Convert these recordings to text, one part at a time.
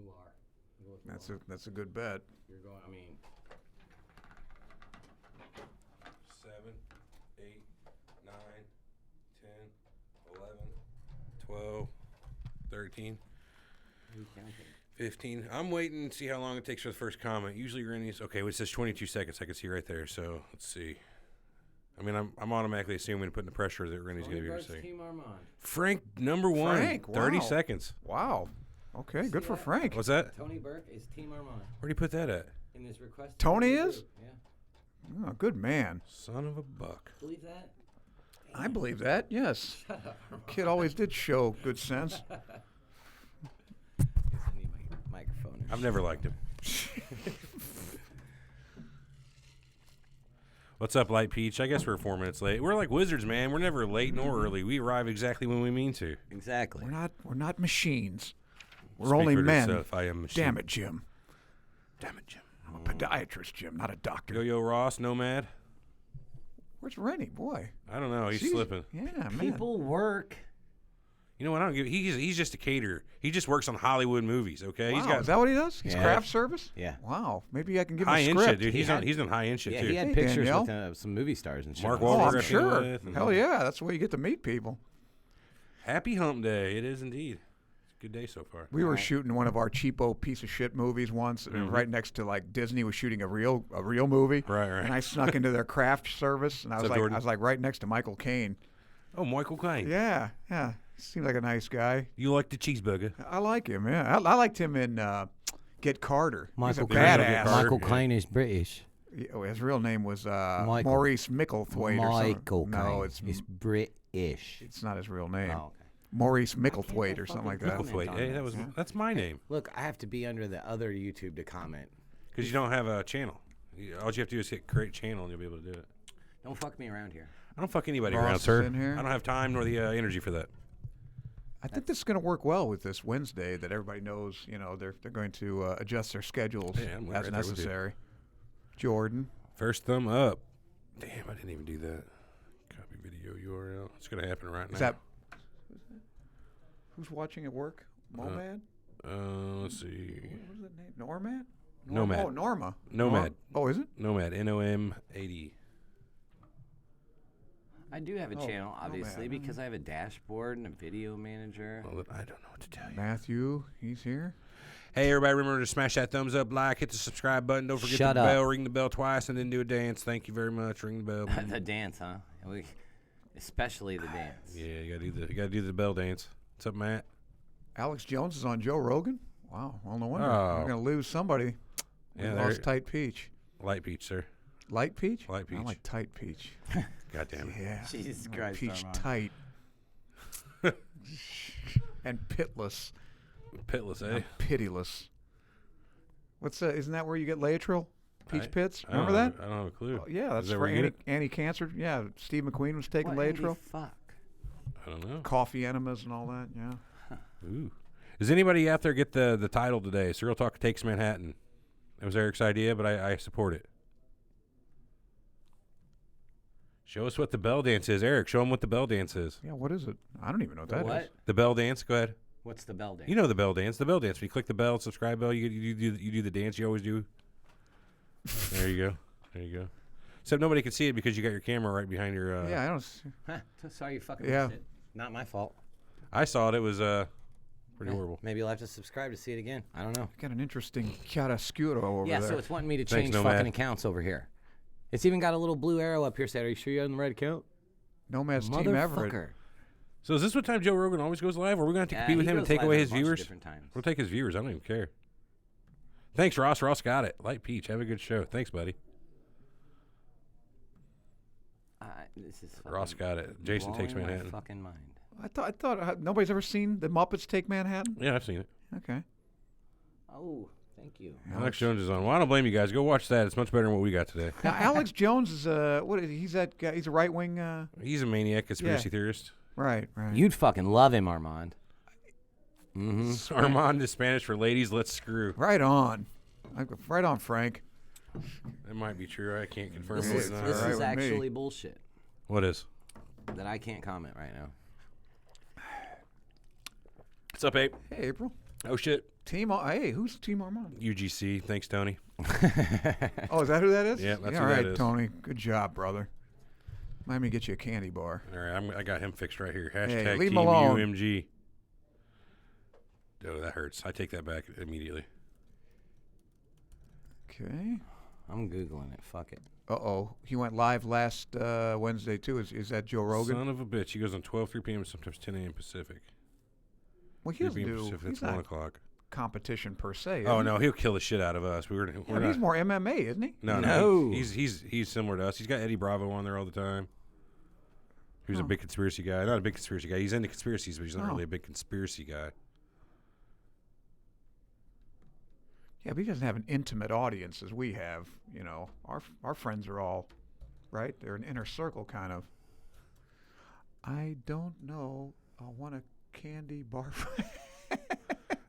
You are. That's a good bet. You're going. I mean, 7, 8, 9, 10, 11, 12, 13, 15. I'm waiting to see how long it takes for the first comment. Usually Rennie's okay. Well, it says 22 seconds. I can see right there. So let's see. I mean, I'm automatically assuming putting the pressure that Rennie's going to be able to say. Team Armand. Frank, number one. Frank, wow. 30 seconds. Wow. Okay, good for Frank. What's that? Tony Burke is Team Armand. Where'd he put that at? In this request. Tony is? Yeah. Oh, good man. Son of a buck. Believe that? I believe that, yes. Shut up, Armand. Kid always did show good sense. I need my microphone. I've never liked him. What's up, Light Peach? I guess we're 4 minutes late. We're like wizards, man. We're never late nor early. We arrive exactly when we mean to. Exactly. We're not machines. We're Speak only for men. yourself. I am a machine. Damn it, Jim. Damn it, Jim. I'm a podiatrist, Jim, not a doctor. Yo-Yo Ross, Nomad. Where's Rennie, boy? I don't know. He's Jeez. slipping. Yeah, man. People work. You know what? I don't give. He's just a caterer. He just works on Hollywood movies. Okay. Wow, He's got is that what he does? He's Yeah. craft service? Yeah. Wow. Maybe I can give him high a end script. shit, dude. He's done high end shit Yeah, too. he had Hey, pictures Danielle. with some movie stars and shit. Mark Oh, Wahlberg, I I'm think, sure. with, and- Hell yeah, that's the way you get to meet people. Happy Hump Day. It is indeed. It's a good day so far. We were shooting one of our cheapo piece of shit movies once, and right next to like Disney was shooting a real movie. Right. And I snuck into their craft service, and I What's was up, like, Jordan? right next to Michael Caine. Oh, Michael Caine. Yeah. Seemed like a nice guy. You like the cheeseburger? I like him. Yeah, I liked him in Get Carter. Michael He's a Caine. badass. Michael Yeah. Caine is British. His real name was Michael. Maurice Micklethwaite or something. Michael Caine. No, He's British. it's not his real name. Oh, okay. Maurice Micklethwaite or something like that. Comment Wait, on hey, this. that's my name. Look, I have to be under the other YouTube to comment. Because you don't have a channel. All you have to do is hit create channel, and you'll be able to do it. Don't fuck me around here. I don't fuck anybody Ross around, is sir. in here. I don't have time nor the energy for that. I think this is going to work well with this Wednesday. That everybody knows, they're going to adjust their schedules Yeah, I'm right as there with you. necessary. Jordan, First thumb up. Damn, I didn't even do that. Copy video URL. It's going to happen right now. is that who's watching at work? Momad? Let's see. What was that name? Normad? Nomad. Oh, Norma. Nomad. Oh, is it? Nomad. NOM80. I do have a Oh, channel, no, obviously, man. because I have a dashboard and a video manager. Well, I don't know what to tell you. Matthew, he's here. Hey, everybody, remember to smash that thumbs up, like, hit the subscribe button. Don't forget Shut the up. bell. Ring the bell twice, and then do a dance. Thank you very much. Ring the bell. The dance, huh? Especially the dance. Yeah, you gotta do the bell dance. What's up, Matt? Alex Jones is on Joe Rogan. Wow. Well, no wonder. Oh. We're going to lose somebody. We Yeah, lost Tight Peach. Light peach, sir. Light Peach? Light I peach. like Tight Peach. God damn it. Yeah. Jesus I like Christ, Peach Armand. tight. And pitless. Pitless, eh? I'm pitiless. Isn't that where you get Laetrile? Peach pits? I don't Remember that? have- I don't have a clue. Oh, yeah, that's that for where you get anti-cancer. Yeah, Steve McQueen was taking What in the Laetrile. fuck? I don't know. Coffee enemas and all that, yeah. Ooh. Does anybody out there get the title today? Surreal Talk Takes Manhattan. It was Eric's idea, but I support it. Show us what the bell dance is. Eric, show them what the bell dance is. Yeah, what is it? I don't even know what that is. What? The bell dance? Go ahead. What's the bell dance? You know the bell dance. The bell dance. When you click the bell, subscribe bell, you do the dance you always do. There you go. There you go. Except nobody can see it because you got your camera right behind your. Yeah, I don't see. Huh, sorry you fucking Yeah. missed it. Not my fault. I saw it. It was pretty horrible. Maybe you'll have to subscribe to see it again. I don't know. Got an interesting chiaroscuro over Yeah, there. so it's wanting me to Thanks, change Nomad. fucking accounts over here. It's even got a little blue arrow up here saying, "Are you sure you're on the right account?" Nomad's Team Everett. Motherfucker. So is this what time Joe Rogan always goes live? Or are we going to have to compete with he him and goes take live away a his bunch of viewers? different times. We'll take his viewers. I don't even care. Thanks, Ross. Ross got it. Light Peach. Have a good show. Thanks, buddy. This is Ross got it. Jason Takes blowing my Manhattan. fucking mind. I thought nobody's ever seen the Muppets Take Manhattan. Yeah, I've seen it. Okay. Oh, thank you. Alex Jones is on. Well, I don't blame you guys. Go watch that. It's much better than what we got today. Now Alex Jones is he's that guy? He's a right wing. He's a maniac conspiracy theorist. Right. You'd fucking love him, Armand. Mm-hmm. Armand is Spanish for ladies. Let's screw. Right on. Right on, Frank. That might be true. I can't confirm This it. is, No. this All right is with me. actually bullshit What is? that I can't comment right now. What's up, Abe? Hey, April. Oh, shit. Hey, who's Team Armand? UGC. Thanks, Tony. Oh, is that who that is? Yeah, that's all who right, that is. Tony. Good job, brother. Let me get you a candy bar. All right, I got him fixed right here. Hey, Hashtag leave him Team alone. UMG. Oh, that hurts. I take that back immediately. Okay. I'm Googling it. Fuck it. Uh-oh. He went live last Wednesday, too. Is that Joe Rogan? Son of a bitch. He goes on 12, 3 p.m., sometimes 10 a.m. Pacific. Well, he 3 doesn't p.m. do... Pacific, He's that's 1 not o'clock. competition per se. Oh, is he? no, he'll kill the shit out of us. We're Yeah, not. he's more MMA, isn't he? No. He's similar to us. He's got Eddie Bravo on there all the time. He was a big conspiracy guy. Not a big conspiracy guy. He's into conspiracies, but he's not really a big conspiracy guy. Yeah, but he doesn't have an intimate audience as we have. You know, our friends are all, right? They're an inner circle kind of. I don't know. I want a candy bar.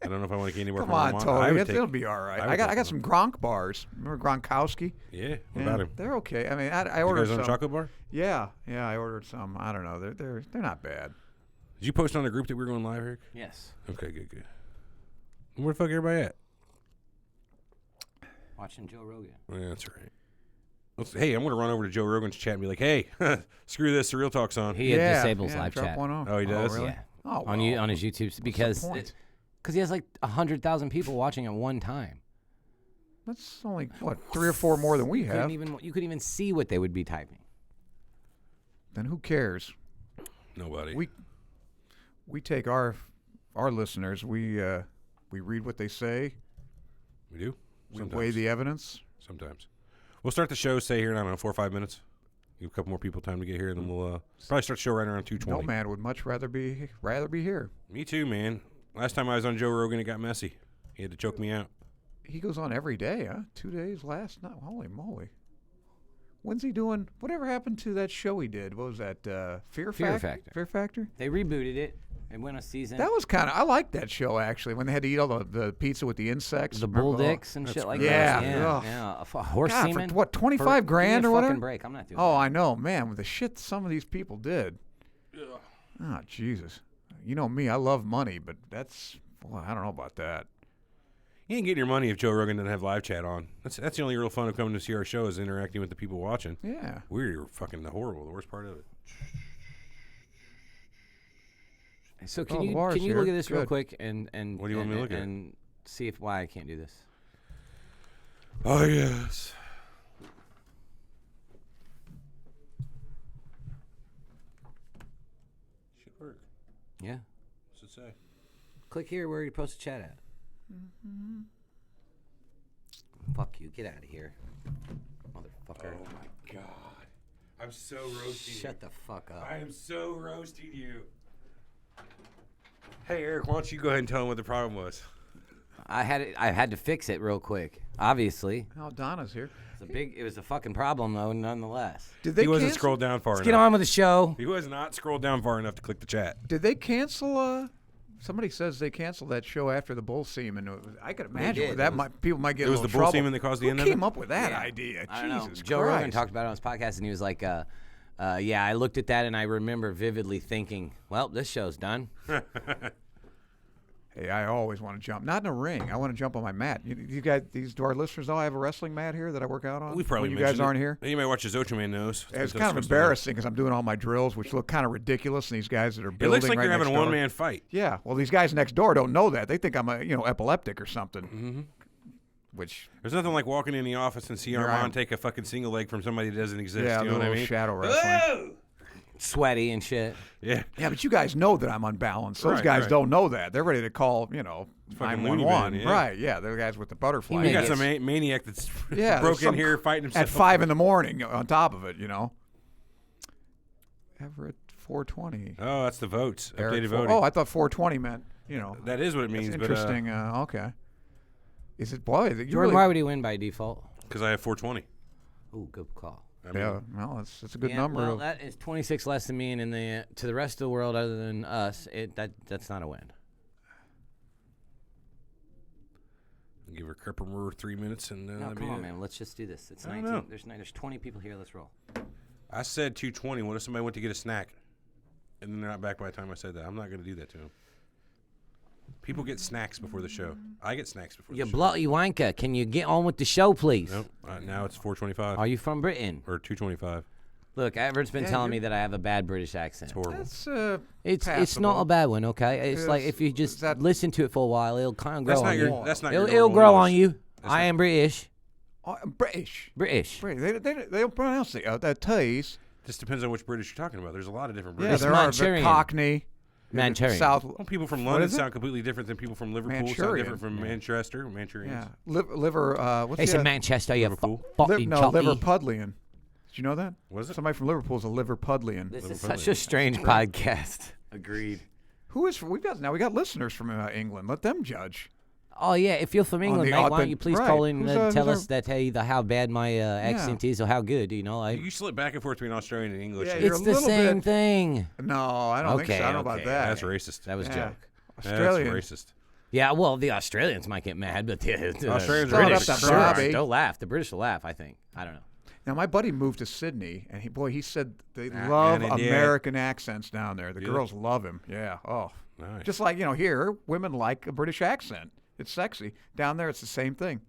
I don't know if I want a candy bar Come from on, Vermont. Tony. It'll be all right. I would I take got some Gronk bars. Remember Gronkowski? Yeah, what Yeah, about him? they're okay. I mean, I You ordered guys on some. a chocolate bar? Yeah, I ordered some. I don't know. They're not bad. Did you post on the group that we were going live, Eric? Yes. Okay, good. Where the fuck everybody at? Watching Joe Rogan. Yeah, that's all right. Hey, I'm going to run over to Joe Rogan's chat and be like, hey, screw this, Surreal Talk's on. He disables live drop chat. one off. Oh, he does? really? Yeah. Oh, On well. on his YouTube because point? he has like 100,000 people watching at one time. That's only what 3 or 4 more than we have. You couldn't even see what they would be typing. Then who cares? Nobody. We take our listeners. We read what they say. We do? We Sometimes. weigh the evidence. Sometimes. We'll start the show, say here in, I don't know, 4 or 5 minutes. Give a couple more people time to get here, and then we'll probably start the show right around 2:20. No man would much rather be here. Me too, man. Last time I was on Joe Rogan, it got messy. He had to choke me out. He goes on every day, huh? 2 days last night. Holy moly. When's he doing? Whatever happened to that show he did? What was that? Fear Factor? Fear Factor? They rebooted it. It went a season. That was kind of, I liked that show actually, when they had to eat all the pizza with the insects. the Remember? bull dicks and shit like Yeah. that. Yeah, Ugh. yeah. A horse God, semen. for what, 25 grand give me or a whatever? fucking break. I'm not doing Oh, that. I know, man, with the shit some of these people did. Oh, Jesus. You know me, I love money, but well, I don't know about that. You ain't getting your money if Joe Rogan doesn't have live chat on. That's the only real fun of coming to see our show is interacting with the people watching. Yeah. We're fucking horrible, the worst part of it. So Oh, can you Laura's look here. at this real Good. quick and What do you want me to look at? and see why I can't do this? Oh, yes. Should work. Yeah. What's it say? Click here where you post a chat at. Fuck you. Get out of here, motherfucker. Oh, my God. I'm so roasting Shut the fuck up. I am so roasting you. Hey, Eric, why don't you go ahead and tell him what the problem was? I had to fix it real quick. Obviously, Oh, Donna's here. it was a fucking problem though, nonetheless. Did they He wasn't cancel? scrolled down far Let's enough. get on with the show. He was not scrolled down far enough to click the chat. Did they cancel? Somebody says they canceled that show after the bull semen. I could imagine did. with that It was- people might get It a was little the bull trouble. semen that caused the Who end of came it? up with that Yeah. idea? I don't know. Jesus Joe Christ. Rogan talked about it on his podcast, and he was like, "Yeah, I looked at that and I remember vividly thinking, well, this show's done." Hey, I always want to jump. Not in a ring. I want to jump on my mat. You guys, do our listeners know I have a wrestling mat here that I work out on? We probably when you guys mentioned aren't it. here. You might watch his Ocho Man knows. It's kind of embarrassing because I'm doing all my drills, which look kind of ridiculous, and these guys that are It building looks like right you're having a next door. one-man fight. Yeah, well, these guys next door don't know that. They think I'm epileptic or something. Mm-hmm. Which There's nothing like walking in the office and see Here I am. Armand take a fucking single leg from somebody that doesn't exist. yeah, you the know what I little mean? shadow wrestling. Sweaty and shit. Yeah. Yeah, but you guys know that I'm unbalanced. Those Right, guys right. don't know that. They're ready to call, Fucking 911. loony bin, yeah. Right? Yeah, they're the guys with the butterfly. He You got Yes. some maniac that's Yeah, broke there's in here fighting himself. at 5 in the morning. On top of it, Everett 420. Oh, that's the votes. Eric Updated 4 voting. Oh, I thought 420 meant That is what it That's means, interesting. Okay. Is it boy? You Jordan, really, why would he win by default? because I have 420. Ooh, good call. I mean, Yeah, well, that's a good Yeah, number. Well, that is 26 less than me, and to the rest of the world, other than us, that's not a win. give her Kripper 3 minutes and No, that'd come be on, it. man. Let's just do this. It's I don't 19. know. There's 20 people here. Let's roll. I said 220. What if somebody went to get a snack and then they're not back by the time I said that? I'm not going to do that to them. People get snacks before the show. I get snacks before You the show. bloody wanker. Can you get on with the show, please? Nope. Now it's 4:25 Are you from Britain? or 2:25. Look, Everett's been Yeah, telling you're- me that I have a bad British accent. It's horrible. That's It's not passable. a bad one, okay? It's like if you just listen to it for a while, it'll kind of grow That's on not you. your. That's not your. It'll normal grow on English. you. That's I not- am British. British. Britity. They don't pronounce the T's. Just depends on which British you're talking about. There's a lot of different Yeah, British. there are Manchurian. the Cockney, Manchurian. South. Well, people from What London is it? sound completely different than people from Liverpool. Sound Manchurian. different from Manchester. Manchurians. Yeah, liver. What's Hey, the said Manchester, you Liverpool? fucking choppy. Liverpudlian. Did you know that? What is it? Somebody from Liverpool's a Liverpudlian. This is Liverpool. such a strange podcast. Agreed. Who is? We got listeners from England. Let them judge. Oh, yeah, if you're from England, the mate, why don't you authentic- please right. call in Who's, and tell who's us that either how bad my accent is or how good, you know? Like, You slip back and forth between Australian and English. Yeah, here. you're it's a the little same bit- thing. No, I don't think so. I don't know about Okay, that. That's racist. That was a Yeah. joke. Australian. That's racist. Yeah, well, the Australians might get mad, but the Australians are British, racist. sure, Bobby. they'll laugh. The British will laugh, I think. I don't know. Now, my buddy moved to Sydney, and he said they Ah, love and they did. American accents down there. The Do they? girls love him. Yeah. Oh, Nice. just like here, women like a British accent. It's sexy. Down there, it's the same thing.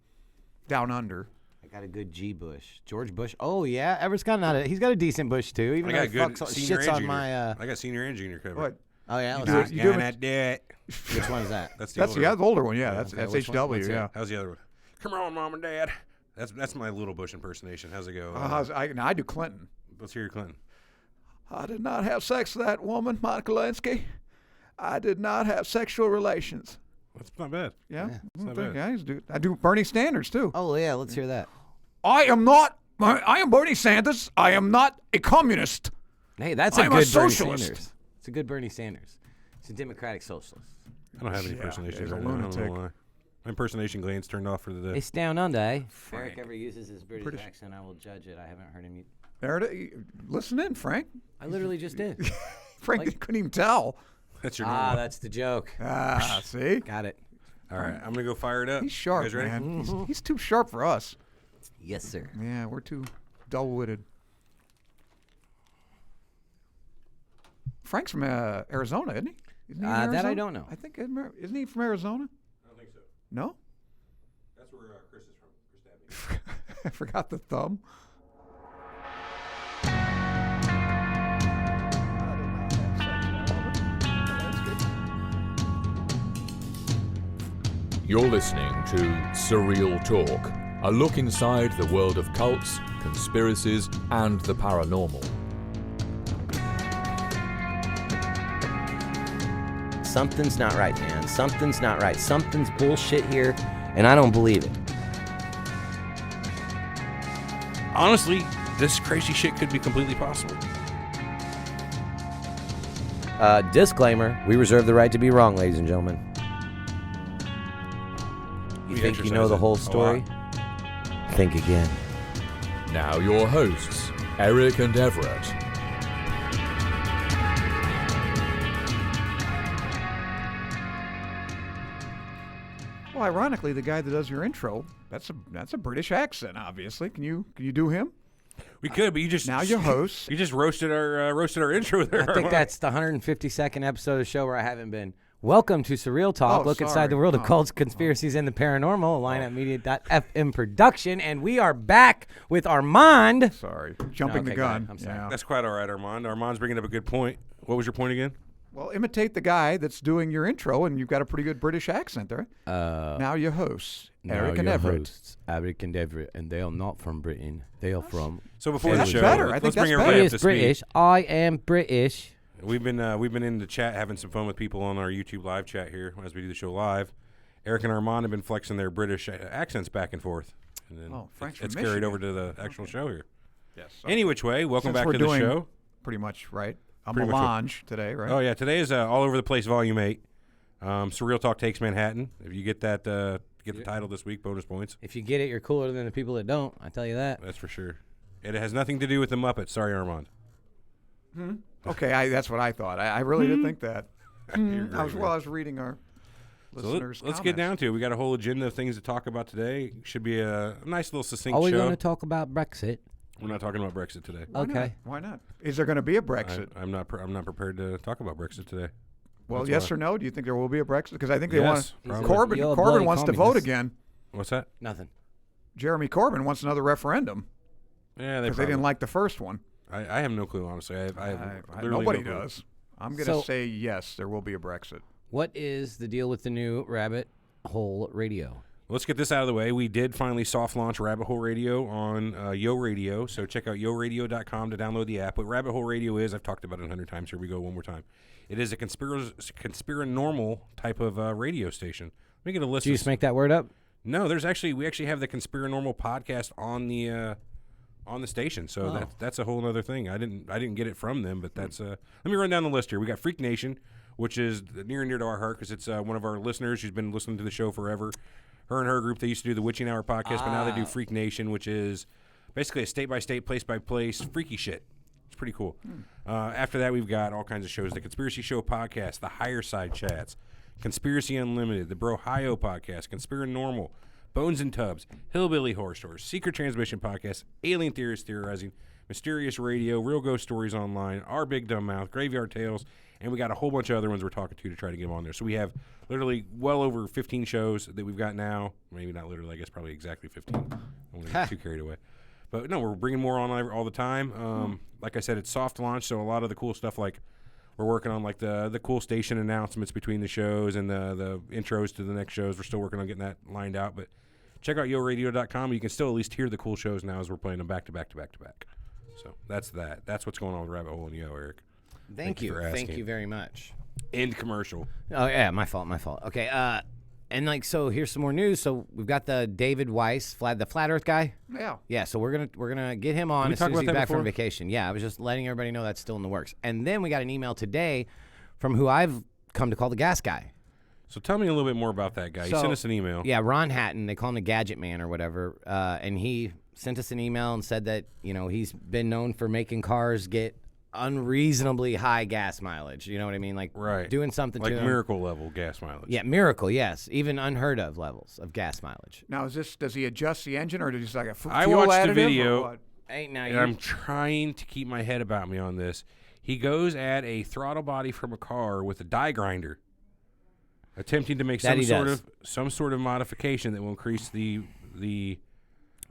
Down under. I got a good G Bush. George Bush. Oh, yeah. Everett's got he's got a decent Bush, too. Even I though got he good fucks, senior shits and on junior. my... I got senior and junior covered. What? Oh, yeah. You let's do see. it- Which one is that? That's the That's older the one. older one. Yeah, that's okay, which one? HW. Let's hear Yeah. it. How's the other one? Come on, mom and dad. That's my little Bush impersonation. How's it go? Now I do Clinton. Let's hear your Clinton. I did not have sex with that woman, Monica Lewinsky. I did not have sexual relations. That's not bad. Yeah, not bad. I do Bernie Sanders too. Oh, yeah. Let's hear that. I am Bernie Sanders. I am not a communist. Hey, that's a I'm a good Bernie socialist. Sanders. It's a good Bernie Sanders. It's a democratic socialist. I don't have any Yeah, impersonations he's a right now. I don't know lunatic. why. My impersonation gland's turned off for the day. It's down under, eh? If Frank. Eric ever uses his British accent, I will judge it. I haven't heard him. There it is. Listen in, Frank. I literally just did. Frank couldn't even tell. That's your Ah, normal. that's the joke. See? Got it. All right, I'm gonna go fire it up. He's sharp, You guys ready? man. He's too sharp for us. Yes, sir. Yeah, we're too dull-witted. Frank's from Arizona, isn't he? Isn't he in That I Arizona? don't know. I think isn't he from Arizona? I don't think so. No, That's where Chris is from. Chris Dabney. I forgot the thumb. You're listening to Surreal Talk, a look inside the world of cults, conspiracies, and the paranormal. Something's not right, man. Something's not right. Something's bullshit here, and I don't believe it. Honestly, this crazy shit could be completely possible. Disclaimer, we reserve the right to be wrong, ladies and gentlemen. You We think you know exercise the it whole a story? Think again. Now your hosts, Eric and Everett. Well, ironically, the guy that does your intro, that's a British accent, obviously. Can you do him? We could, but you just Now your host. You just roasted our intro there. I think that's the 152nd episode of the show where I haven't been. Welcome to Surreal Talk. Oh, Look inside sorry. the world of Oh. cults, conspiracies, and the paranormal. lineupmedia.fm production. And we are back with Armand. Sorry, jumping Okay, the go ahead. gun. I'm sorry. Yeah. That's quite all right, Armand. Armand's bringing up a good point. What was your point again? Well, imitate the guy that's doing your intro, and you've got a pretty good British accent there. Now your hosts, Eric and Everett. Hosts, Eric and Everett, and they are not from Britain. They are from. So before That's the show, better. I let's think bring that's everybody He up to is speed. British. I am British. We've been in the chat having some fun with people on our YouTube live chat here as we do the show live. Eric and Armand have been flexing their British accents back and forth, and then Frank's from it's carried Michigan. over to the actual show here. Yes. Any which way, welcome Since back we're to the doing show. Pretty much, right? A Pretty much melange today, right? Oh yeah, today is All Over the Place Volume 8. Surreal Talk Takes Manhattan. If you get that, get the title this week, bonus points. If you get it, you're cooler than the people that don't. I tell you that. That's for sure. It has nothing to do with the Muppets. Sorry, Armand. Okay, that's what I thought. I really did think that. You're great, I was reading our So listeners' let's get comments. down to it. We got a whole agenda of things to talk about today. Should be a nice little succinct Are we show. going to talk about Brexit? We're not talking about Brexit today. Why not? Okay. Why not? Is there going to be a Brexit? I'm not prepared to talk about Brexit today. Well, That's yes why. or no? Do you think there will be a Brexit? Because I think they Yes, want probably. Corbyn. You're a bloody Corbyn wants to vote communist. again. What's that? Nothing. Jeremy Corbyn wants another referendum Yeah, because they didn't like the first one. I have no clue, honestly. I have literally Nobody no clue. does. I'm going So- to say yes, there will be a Brexit. What is the deal with the new Rabbit Hole Radio? Let's get this out of the way. We did finally soft launch Rabbit Hole Radio on Yo Radio, so check out yoradio.com to download the app. What Rabbit Hole Radio is, I've talked about it 100 times. Here we go one more time. It is a conspiranormal type of radio station. Let me get a list. Did you just make that word up? No, we actually have the Conspiranormal podcast on the station, so that's a whole other thing. I didn't get it from them, but that's let me run down the list here. We got Freak Nation, which is near and dear to our heart because it's one of our listeners who's been listening to the show forever. Her and her group, they used to do the Witching Hour podcast, but now they do Freak Nation, which is basically a state-by-state, place-by-place freaky shit. It's pretty cool. After that, we've got all kinds of shows. The Conspiracy Show podcast, the Higher Side Chats, Conspiracy Unlimited, the Brohio podcast, Conspiranormal, Bones and Tubs, Hillbilly Horror Stories, Secret Transmission podcast, Alien Theorists Theorizing, Mysterious Radio, Real Ghost Stories Online, Our Big Dumb Mouth, Graveyard Tales, and we got a whole bunch of other ones we're talking to try to get them on there. So we have literally well over 15 shows that we've got now. Maybe not literally, I guess probably exactly 15. I don't want to get too carried away. But no, we're bringing more on all the time. Like I said, it's soft launch, so a lot of the cool stuff, like we're working on like the cool station announcements between the shows and the intros to the next shows. We're still working on getting that lined out. But check out yoradio.com. You can still at least hear the cool shows now as we're playing them back to back to back to back. So that's that. That's what's going on with Rabbit Hole and Yo, Eric. Thank you. for Thank asking. you very much. End commercial. Oh, yeah, my fault. Okay, and like, so here's some more news. So we've got the David Weiss, the Flat Earth guy. Yeah. Yeah, so we're gonna get him on we as talk soon as about he's that back before? from vacation. Yeah, I was just letting everybody know that's still in the works. And then we got an email today from who I've come to call the gas guy. So tell me a little bit more about that guy. He So- sent us an email. Yeah, Ron Hatton. They call him the Gadget Man or whatever. And he sent us an email and said that he's been known for making cars get unreasonably high gas mileage. You know what I mean? Like Right. doing something Like to 'em. miracle level gas mileage. Yeah, miracle. Yes, even unheard of levels of gas mileage. Now, does he adjust the engine or does he just like a I fuel watched the additive video. or what? Hey, now And I'm trying to keep my head about me on this. He goes at a throttle body from a car with a die grinder, attempting to make That he does. some sort of modification that will increase the.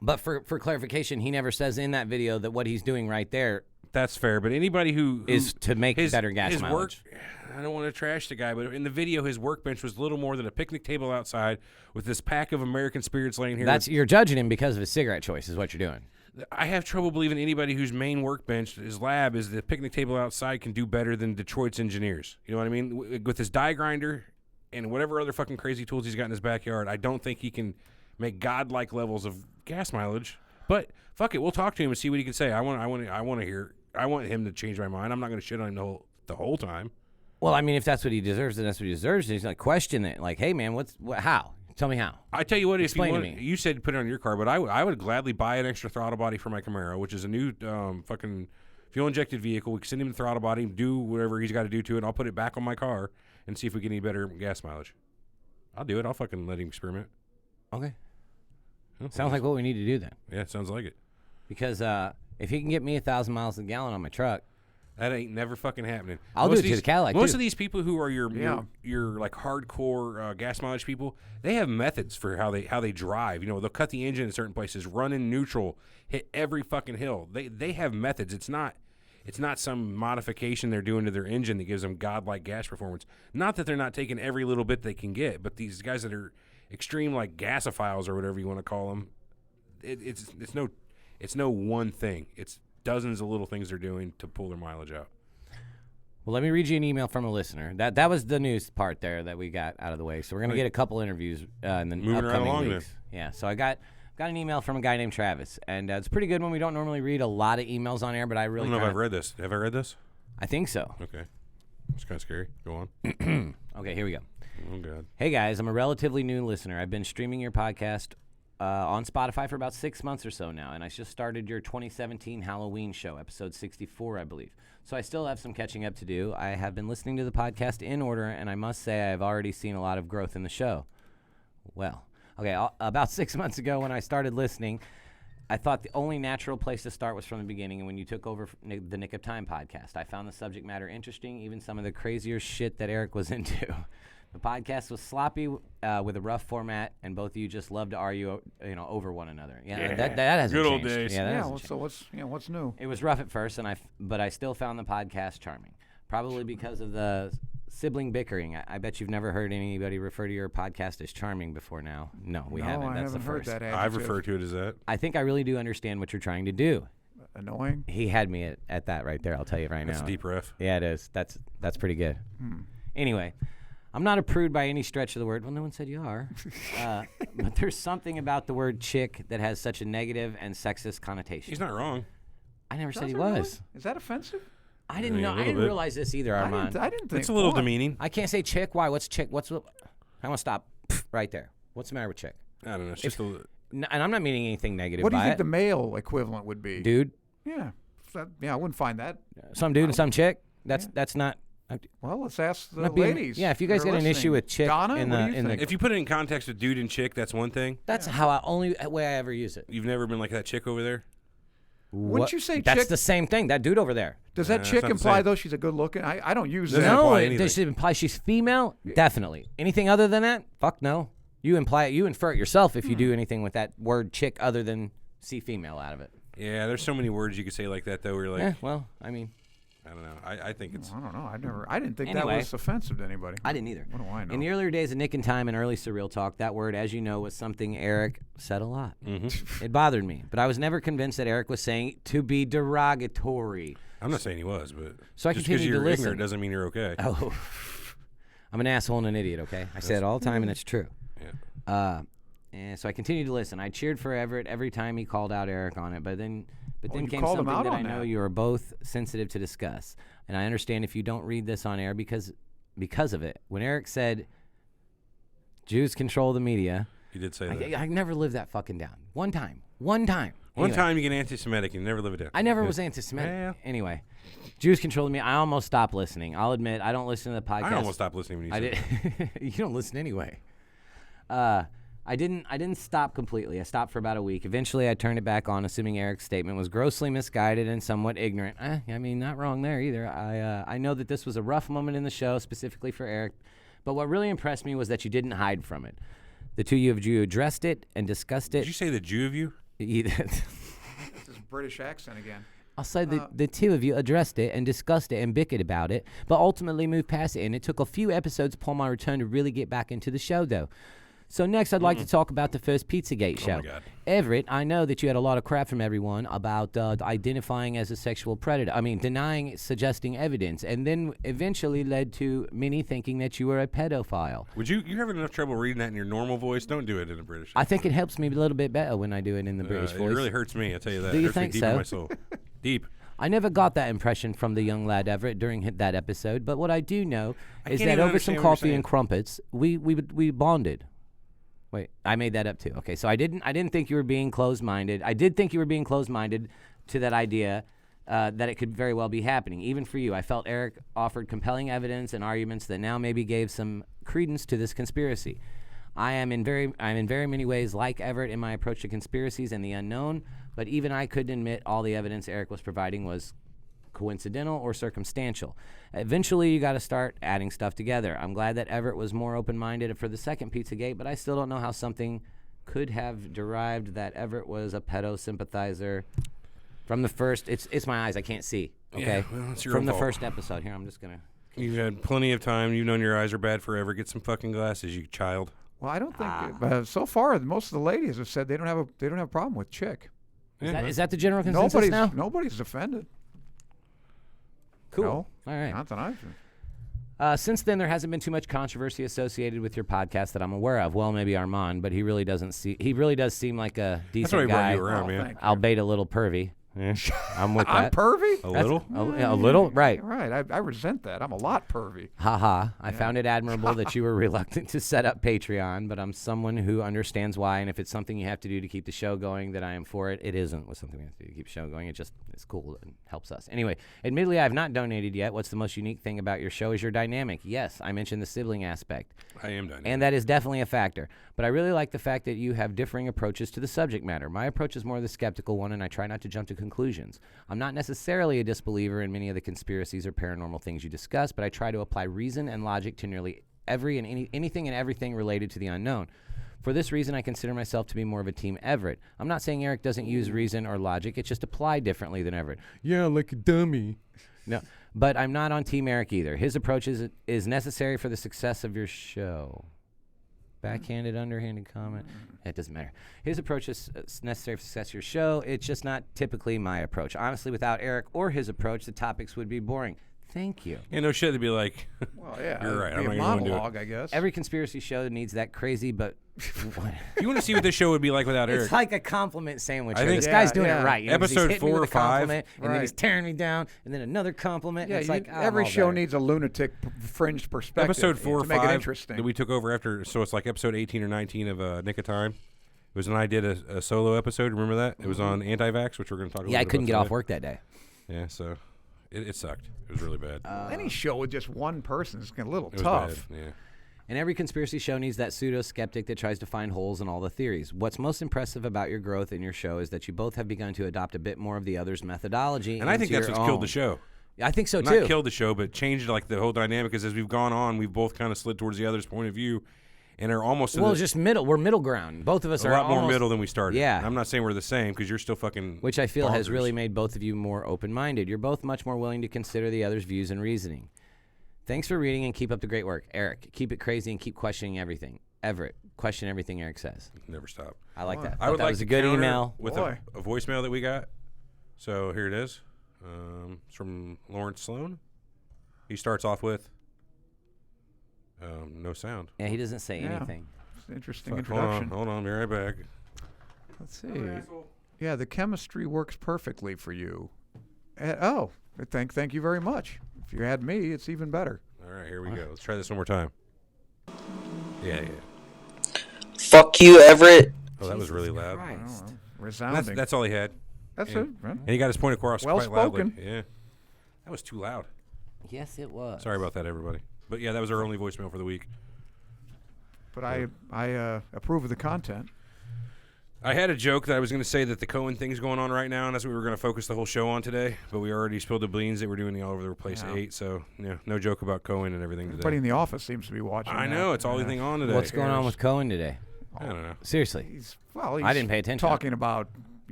But for clarification, he never says in that video that what he's doing right there That's fair, but anybody who is to make better gas his mileage. work. I don't want to trash the guy, but in the video, his workbench was little more than a picnic table outside with this pack of American Spirits laying here. You're judging him because of his cigarette choice, is what you're doing. I have trouble believing anybody whose main workbench, his lab, is the picnic table outside can do better than Detroit's engineers. You know what I mean? With his die grinder and whatever other fucking crazy tools he's got in his backyard, I don't think he can make godlike levels of gas mileage. But fuck it, we'll talk to him and see what he can say. I want him to change my mind. I'm not going to shit on him the whole time. Well, I mean, if that's what he deserves, then that's what he deserves. And he's going to question it. Like, hey, man, how? Tell me how. I tell you what, if you Explain to want, me. you said put it on your car, but I would gladly buy an extra throttle body for my Camaro, which is a new fucking fuel injected vehicle. We can send him the throttle body, do whatever he's got to do to it, and I'll put it back on my car and see if we get any better gas mileage. I'll do it. I'll fucking let him experiment. Okay. Yeah, Sounds like what we need to do then. Yeah, sounds like it. Because if he can get me 1,000 miles a gallon on my truck, That ain't never fucking happening. I'll do it to the Cadillac, Most too. of these people who are your like hardcore gas mileage people, they have methods for how they drive. They'll cut the engine in certain places, run in neutral, hit every fucking hill. They have methods. It's not some modification they're doing to their engine that gives them godlike gas performance. Not that they're not taking every little bit they can get, but these guys that are extreme like gasophiles or whatever you want to call them, it's no one thing. It's dozens of little things they're doing to pull their mileage out. well, let me read you an email from a listener. That was the news part there that we got out of the way. So we're going to get a couple interviews in the Moving right upcoming along weeks. Yeah, so I got an email from a guy named Travis, and it's pretty good when we don't normally read a lot of emails on air, but I I really don't know if I've read this. Have I read this? I think so. Okay. It's kind of scary. Go on. Okay, here we go. Oh, God. Hey guys, I'm a relatively new listener. I've been streaming your podcast on Spotify for about 6 months or so now, and I just started your 2017 Halloween show, episode 64, I believe. So I still have some catching up to do. I have been listening to the podcast in order, and I must say I've already seen a lot of growth in the show. Well, okay, about 6 months ago when I started listening, I thought the only natural place to start was from the beginning, and when you took over the Nick of Time podcast. I found the subject matter interesting, even some of the crazier shit that Eric was into. The podcast was sloppy with a rough format, and both of you just loved to argue, over one another. Yeah, that hasn't Good old changed. days. Yeah, that Yeah. hasn't So what's new? It was rough at first, but I still found the podcast charming. Probably because of the sibling bickering. I bet you've never heard anybody refer to your podcast as charming before now. No, we haven't. I That's haven't the heard first. that adjective. I've referred to it as that. I think I really do understand what you're trying to do. Annoying. He had me at that right there. I'll tell you right That's now. a deep ref. Yeah, it is. That's pretty good. Anyway, I'm not a prude by any stretch of the word. Well, no one said you are. But there's something about the word chick that has such a negative and sexist connotation. He's not wrong. I never said he Does it really? was. Is that offensive? I didn't Yeah, know. a I little didn't bit. realize this either, Armand. I didn't think It's a little why? demeaning. I can't say chick. Why? What's chick? I want to stop right there. What's the matter with chick? I don't know. It's just a little. And I'm not meaning anything negative What do you by think it. the male equivalent would be? Dude, Yeah. I wouldn't find that. some dude and some chick. That's not. Well, let's ask the not being- ladies. yeah, if you guys that are get an issue listening. with chick Donna, in what the- do you in the- think? If you put it in context with dude and chick, that's one thing. That's how only way I ever use it. You've never been like that chick over there? Wouldn't you say That's chick? the same thing. That dude over there. Does that It's chick not the imply same. though she's a good looking? I don't use Doesn't that. apply No, anything. does it imply she's female? Definitely. Anything other than that? Fuck no. You imply it. You infer it yourself if you do anything with that word chick other than see female out of it. Yeah, there's so many words you could say like that, though, where you're like, Well, I mean, I don't know. I think it's. I don't know. I didn't think that Anyway. was offensive to anybody. I didn't either. What do I know? In the earlier days of Nick and Time and early Surreal Talk, that word, as you know, was something Eric said a lot. Mm-hmm. It bothered me, but I was never convinced that Eric was saying it to be derogatory. I'm not saying he was, but So I just continued to you're listen. ignorant doesn't mean you're okay. Oh, I'm an asshole and an idiot, okay? I say it all the time, and it's true. Yeah. And so I continued to listen. I cheered for Everett every time he called out Eric on it, but then you came called him something out that I on know that. you are both sensitive to discuss. And I understand if you don't read this on air because of it. When Eric said, Jews control the media, You did say that. I never lived that fucking down. One time. One Anyway, time you get anti-Semitic, you never live it down. I never was anti-Semitic. Yeah. Anyway, Jews control the media. I almost stopped listening. I'll admit, I don't listen to the podcast. I almost stopped listening when you I said did. You don't listen anyway. I didn't stop completely. I stopped for about a week. Eventually, I turned it back on, assuming Eric's statement was grossly misguided and somewhat ignorant. I mean, not wrong there either. I know that this was a rough moment in the show, specifically for Eric. But what really impressed me was that you didn't hide from it. The two of you addressed it and discussed it. Did you say the Jew of you? This is British accent again. I'll say the two of you addressed it and discussed it and bickered about it, but ultimately moved past it. And it took a few episodes upon my return to really get back into the show, though. So next, I'd like to talk about the first Pizzagate show. Oh, my God. Everett, I know that you had a lot of crap from everyone about identifying as a sexual predator. I mean, denying suggesting evidence, and then eventually led to many thinking that you were a pedophile. Would you're having enough trouble reading that in your normal voice? Don't do it in a British. I think it helps me a little bit better when I do it in the British It voice. really hurts me. I tell you that. Do It you hurts me think deep so? in my soul. Deep. I never got that impression from the young lad Everett during that episode, but what I do know is can't that even over some understand what you're coffee and saying. crumpets, we bonded. Wait, I made that up too. Okay, so I didn't think you were being closed-minded. I did think you were being closed-minded to that idea that it could very well be happening, even for you. I felt Eric offered compelling evidence and arguments that now maybe gave some credence to this conspiracy. I'm in very many ways like Everett in my approach to conspiracies and the unknown, but even I couldn't admit all the evidence Eric was providing was coincidental or circumstantial. Eventually, you got to start adding stuff together. I'm glad that Everett was more open-minded for the second Pizzagate, but I still don't know how something could have derived that Everett was a pedo sympathizer from the first. It's my eyes. I can't see. Okay, Yeah, well, it's your from own the fault. first episode. Here, I'm just gonna. You've had plenty of time. You've known your eyes are bad forever. Get some fucking glasses, you child. Well, I don't think so far most of the ladies have said they don't have a problem with chick. Is that the general consensus now? Nobody's offended. Cool. No, All right. not that I've seen. Since then, there hasn't been too much controversy associated with your podcast that I'm aware of. Well, maybe Armand, but he really does seem like a decent That's why he brought guy, you around, Oh, man. thank you. albeit a little pervy. Yeah, I'm with I'm that. pervy? A little? A little, right. Right. I resent that. I'm a lot pervy. Haha. I found it admirable that you were reluctant to set up Patreon, but I'm someone who understands why, and if it's something you have to do to keep the show going, then I am for it. It isn't something we have to do to keep the show going. It's cool and helps us. Anyway, admittedly, I have not donated yet. What's the most unique thing about your show is your dynamic. Yes, I mentioned the sibling aspect. I am done. And that is definitely a factor. But I really like the fact that you have differing approaches to the subject matter. My approach is more the skeptical one, and I try not to jump to conclusions. I'm not necessarily a disbeliever in many of the conspiracies or paranormal things you discuss, but I try to apply reason and logic to nearly anything and everything related to the unknown. For this reason, I consider myself to be more of a Team Everett. I'm not saying Eric doesn't use reason or logic. It's just applied differently than Everett. Yeah, like a dummy. No, but I'm not on Team Eric either. His approach is necessary for the success of your show. Backhanded, underhanded comment. It doesn't matter. His approach is necessary for the success of your show. It's just not typically my approach. Honestly, without Eric or his approach, the topics would be boring. Thank you. Yeah, no shit. They'd be like, Well, yeah. You're right. It'd I'm be a not gonna go into it. monologue, I guess. Every conspiracy show needs that crazy, but if you want to see what this show would be like without Eric, it's like a compliment sandwich. I here. think- This guy's doing yeah. it right. You know, 'cause he's Episode hitting me 4 with or a 5, compliment, and then he's right. tearing me down, and then another compliment. Yeah, and it's like I'm every all show better. needs a lunatic fringe perspective episode 4 or to make it 5 interesting. that we took over after, so it's like episode 18 or 19 of Nick of Time. It was when I did a solo episode. Remember that? It was on anti-vax, which we're going to talk about. Yeah, I couldn't get off work that day. Yeah, so it sucked. It was really bad. Any show with just one person is a little It was tough. bad. Yeah. And every conspiracy show needs that pseudo-skeptic that tries to find holes in all the theories. What's most impressive about your growth in your show is that you both have begun to adopt a bit more of the other's methodology. And I think that's into what's your killed own. the show. I think so, Not too. killed the show, but changed like the whole dynamic. Because as we've gone on, we've both kind of slid towards the other's point of view, and are almost Well, just middle. We're middle ground. Both of us a are lot more almost- middle than we started. Yeah. And I'm not saying we're the same because you're still fucking. Which I feel has bonkers. really made both of you more open-minded. You're both much more willing to consider the other's views and reasoning. Thanks for reading and keep up the great work. Eric, keep it crazy and keep questioning everything. Everett, question everything Eric says. Never stop. I like that. I would that like was to a good counter email. with Boy. a voicemail that we got. So here it is. It's from Lawrence Sloan. He starts off with no sound. Yeah, he doesn't say Yeah. anything. It's an interesting Fuck, introduction. Hold on, be right back. Let's see. Yeah, the chemistry works perfectly for you. Thank you very much. If you had me, it's even better. All right, here we go. Let's try this one more time. Yeah. Fuck you, Everett. Oh, that was really loud. Christ. Resounding. That's all he had. That's Yeah. it. Right? And he got his point across Well quite loudly. spoken. Yeah. That was too loud. Yes, it was. Sorry about that, everybody. But yeah, that was our only voicemail for the week. But I approve of the content. I had a joke that I was going to say that the Cohen thing's going on right now, and that's what we were going to focus the whole show on today. But we already spilled the beans that we're doing the all over the place Yeah. 8. So yeah, no joke about Cohen and everything Everybody today. in the office seems to be watching. I that. know it's all the Yeah. thing on today. What's going on with Cohen today? I don't know. Seriously. He's I didn't pay attention. Talking about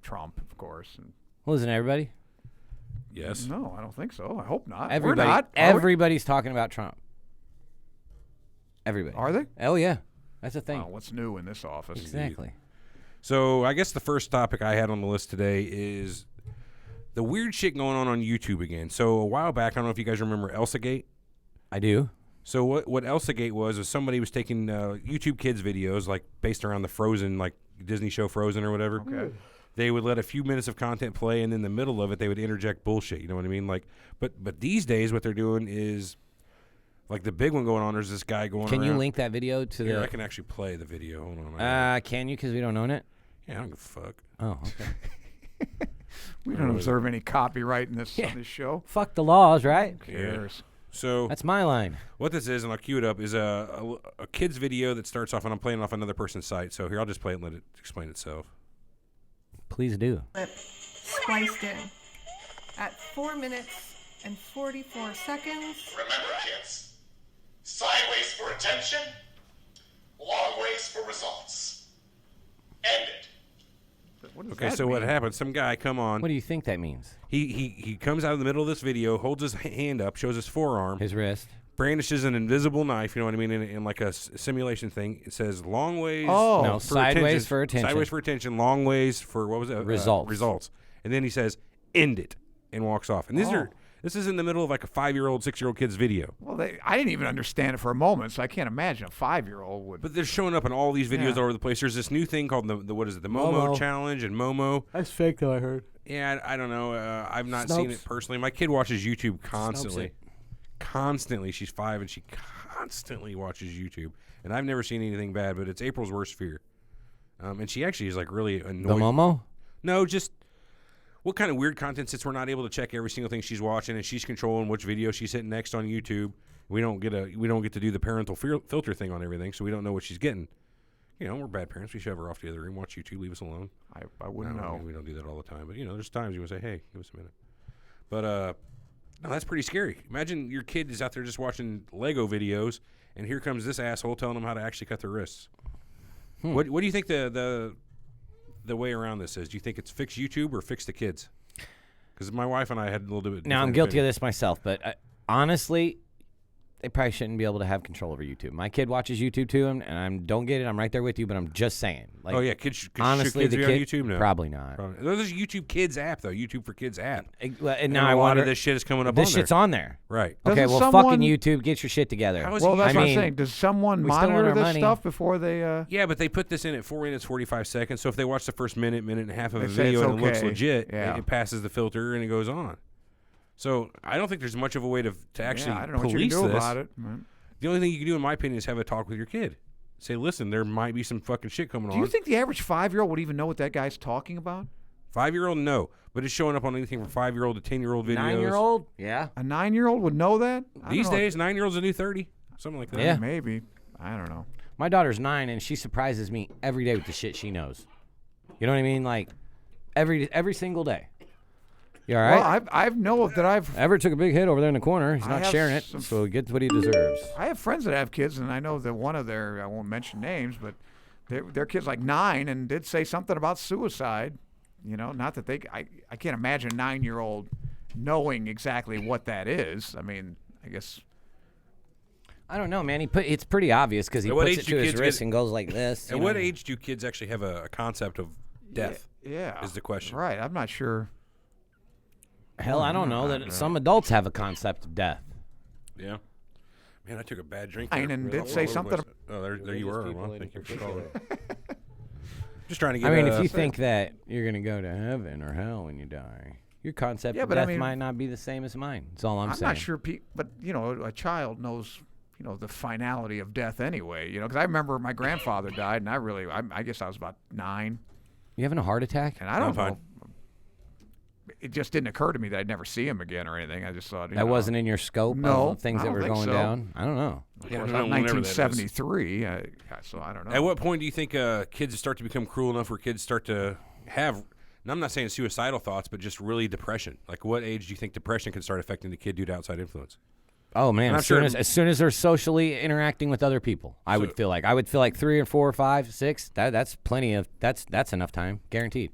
Trump, of course. And Well, isn't everybody? Yes. no, I don't think so. I hope not. Everybody. We're not. Are we? Everybody's talking about Trump. Everybody. Are they? Oh, yeah. That's a thing. Wow, what's new in this office? Exactly. So I guess the first topic I had on the list today is the weird shit going on YouTube again. So a while back, I don't know if you guys remember ElsaGate. I do. So what ElsaGate was somebody was taking YouTube Kids videos, like based around the Frozen, like Disney show Frozen or whatever. Okay. They would let a few minutes of content play, and in the middle of it, they would interject bullshit. You know what I mean? Like, but these days, what they're doing is, like the big one going on. There's this guy going. Can you around- link that video to Here, I the? can actually play the video. Hold on. Can you? Because we don't own it. Yeah, I don't give a fuck. Oh, okay. We don't observe any copyright in this on this show. Fuck the laws, right? Who cares? So That's my line. what this is, and I'll cue it up, is a kid's video that starts off, and I'm playing off another person's site. So here, I'll just play it and let it explain itself. Please do. Clip spliced in at 4 minutes and 44 seconds. Remember, kids, sideways for attention, long ways for results. End it. What does Okay, that so what mean? happened? Some guy come on. What do you think that means? He comes out of the middle of this video, holds his hand up, shows his forearm, His wrist. brandishes an invisible knife. You know what I mean? In like a simulation thing. It says long ways. Oh. No, sideways for attention. Sideways for attention. Long ways for what was it? Results. Results. And then he says, "End it," and walks off. And these are This is in the middle of like a 5-year-old, 6-year-old kid's video. Well, I didn't even understand it for a moment, so I can't imagine a 5-year-old would. But they're showing up in all these videos all over the place. There's this new thing called the what is it? The Momo Challenge and Momo. That's fake, though, I heard. Yeah, I don't know. I've not seen it personally. My kid watches YouTube constantly. Constantly. She's 5 and she constantly watches YouTube. And I've never seen anything bad, but it's April's worst fear. And she actually is like really annoyed. The Momo? No, just what kind of weird content, since we're not able to check every single thing she's watching and she's controlling which video she's hitting next on YouTube. We don't get to do the parental filter thing on everything, so we don't know what she's getting. You know, we're bad parents. We should have her off to the other room, watch YouTube, leave us alone. I wouldn't know. We don't do that all the time, but there's times you want to say, "Hey, give us a minute." But no, that's pretty scary. Imagine your kid is out there just watching Lego videos, and here comes this asshole telling them how to actually cut their wrists. What do you think the way around this is? Do you think it's fix YouTube or fix the kids? Because my wife and I had a little bit. Now, I'm guilty of this myself, but honestly, they probably shouldn't be able to have control over YouTube. My kid watches YouTube too, and I don't get it. I'm right there with you, but I'm just saying. Like, oh yeah, kids. Honestly, should kids the be kid, on YouTube? No, probably not. There's a YouTube Kids app though. YouTube for Kids app. And now a I lot wonder of this shit is coming up. This on there. shit's on there, right? Okay, Doesn't well, someone- fucking YouTube, get your shit together. How is Well, it- that's I what mean, I'm saying. Does someone we still want monitor our this money. stuff before they? Yeah, but they put this in at 4 minutes 45 seconds. So if they watch the first minute and a half of They a say video it's and it looks okay. legit, Yeah. it passes the filter and it goes on. So I don't think there's much of a way to actually I don't know what police you can do this. about it. The only thing you can do, in my opinion, is have a talk with your kid. Say, listen, there might be some fucking shit coming Do on. you think the average 5-year-old would even know what that guy's talking about? 5-year-old, no, but it's showing up on anything from 5-year-old to 10-year-old videos. 9-year-old? Yeah. A 9-year-old would know that? I don't These know. days, 9-year-old's a new 30, something like that. Yeah. Maybe. I don't know. My daughter's 9, and she surprises me every day with the shit she knows. You know what I mean? Like, every single day. You all right? Well, I know that I've Everett took a big hit over there in the corner. He's I not have sharing it, some- so he gets what he deserves. I have friends that have kids, and I know that one of their, I won't mention names, but their kid's like 9 and did say something about suicide. You know, not that I can't imagine a 9-year-old knowing exactly what that is. I mean, I guess. I don't know, man. It's pretty obvious because he At what puts age it do to his kids wrist get- and goes like this. At you what know? age do kids actually have a concept of death? Yeah. Is the question. Right. I'm not sure. Hell, I don't know that some adults have a concept of death. Yeah. Man, I took a bad drink. Fine, there. and Where did say was something it? Oh, there you were. people Well, in thank you for particular. calling. Just trying to get. I mean, if you think that you're going to go to heaven or hell when you die, your concept Yeah, of but I death mean- might not be the same as mine. That's all I'm I'm saying. not sure, but a child knows, the finality of death anyway. Because I remember my grandfather died, and I guess I was about 9, You having a heart attack? and I don't I'm fine. know. It just didn't occur to me that I'd never see him again or anything. I just thought That wasn't in your scope No, of things I that don't were think going so. down? I don't know. Of Yeah, course, I don't know, I'm whenever that is. 1973, so I don't know. At what point do you think kids start to become cruel enough where kids start to have, and I'm not saying suicidal thoughts, but just really depression? Like, what age do you think depression can start affecting the kid due to outside influence? Oh man! And I'm As soon sure- as soon as they're socially interacting with other people, I would feel like 3 or 4 or 5, 6. That's plenty of that's enough time, guaranteed.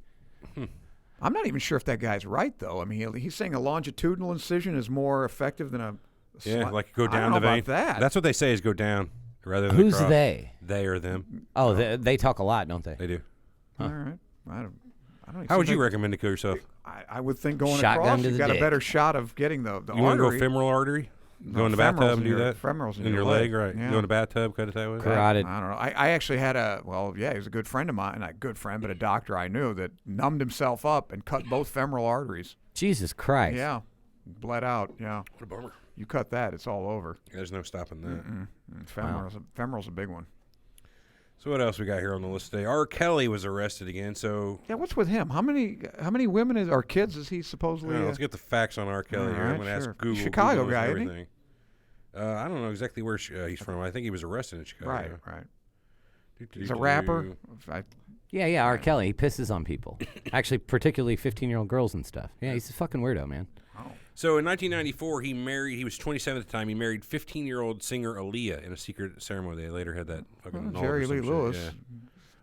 I'm not even sure if that guy's right, though. I mean, he's saying a longitudinal incision is more effective than a Yeah, like go I don't down know the vein. about that. That's what they say is go down rather than Who's across. they? They or them. Oh, they talk a lot, don't they? They do. All right. I don't even How would see you that- recommend to kill yourself? I would think going Shotgun across, to you the got dick. a better shot of getting the You want to go artery. femoral artery? No, Go in the femoral's bathtub in and do your- that? femoral's in in your your leg, leg, right? yeah. Go in the bathtub, cut it that way? Carotid. I don't know. I actually had he was a good friend of mine, not a good friend, but a doctor I knew that numbed himself up and cut both femoral arteries. Jesus Christ! Yeah. Bled out, yeah. What a bummer. You cut that, it's all over. There's no stopping that. Femoral's a big one. So what else we got here on the list today? R. Kelly was arrested again, so Yeah, what's with him? How many women or kids is he supposedly? let's get the facts on R. Kelly all here. I'm right, going to sure. ask Google. Chicago Google knows guy, isn't he? everything. I don't know exactly where he's from. I think he was arrested in Chicago. Right. He's a rapper. Yeah, R. Kelly. He pisses on people. Actually, particularly 15-year-old girls and stuff. Yeah, he's a fucking weirdo, man. So in 1994, he was 27 at the time. He married 15-year-old singer Aaliyah in a secret ceremony. They later had that fucking annul or Jerry some Lee shit, Lewis. yeah.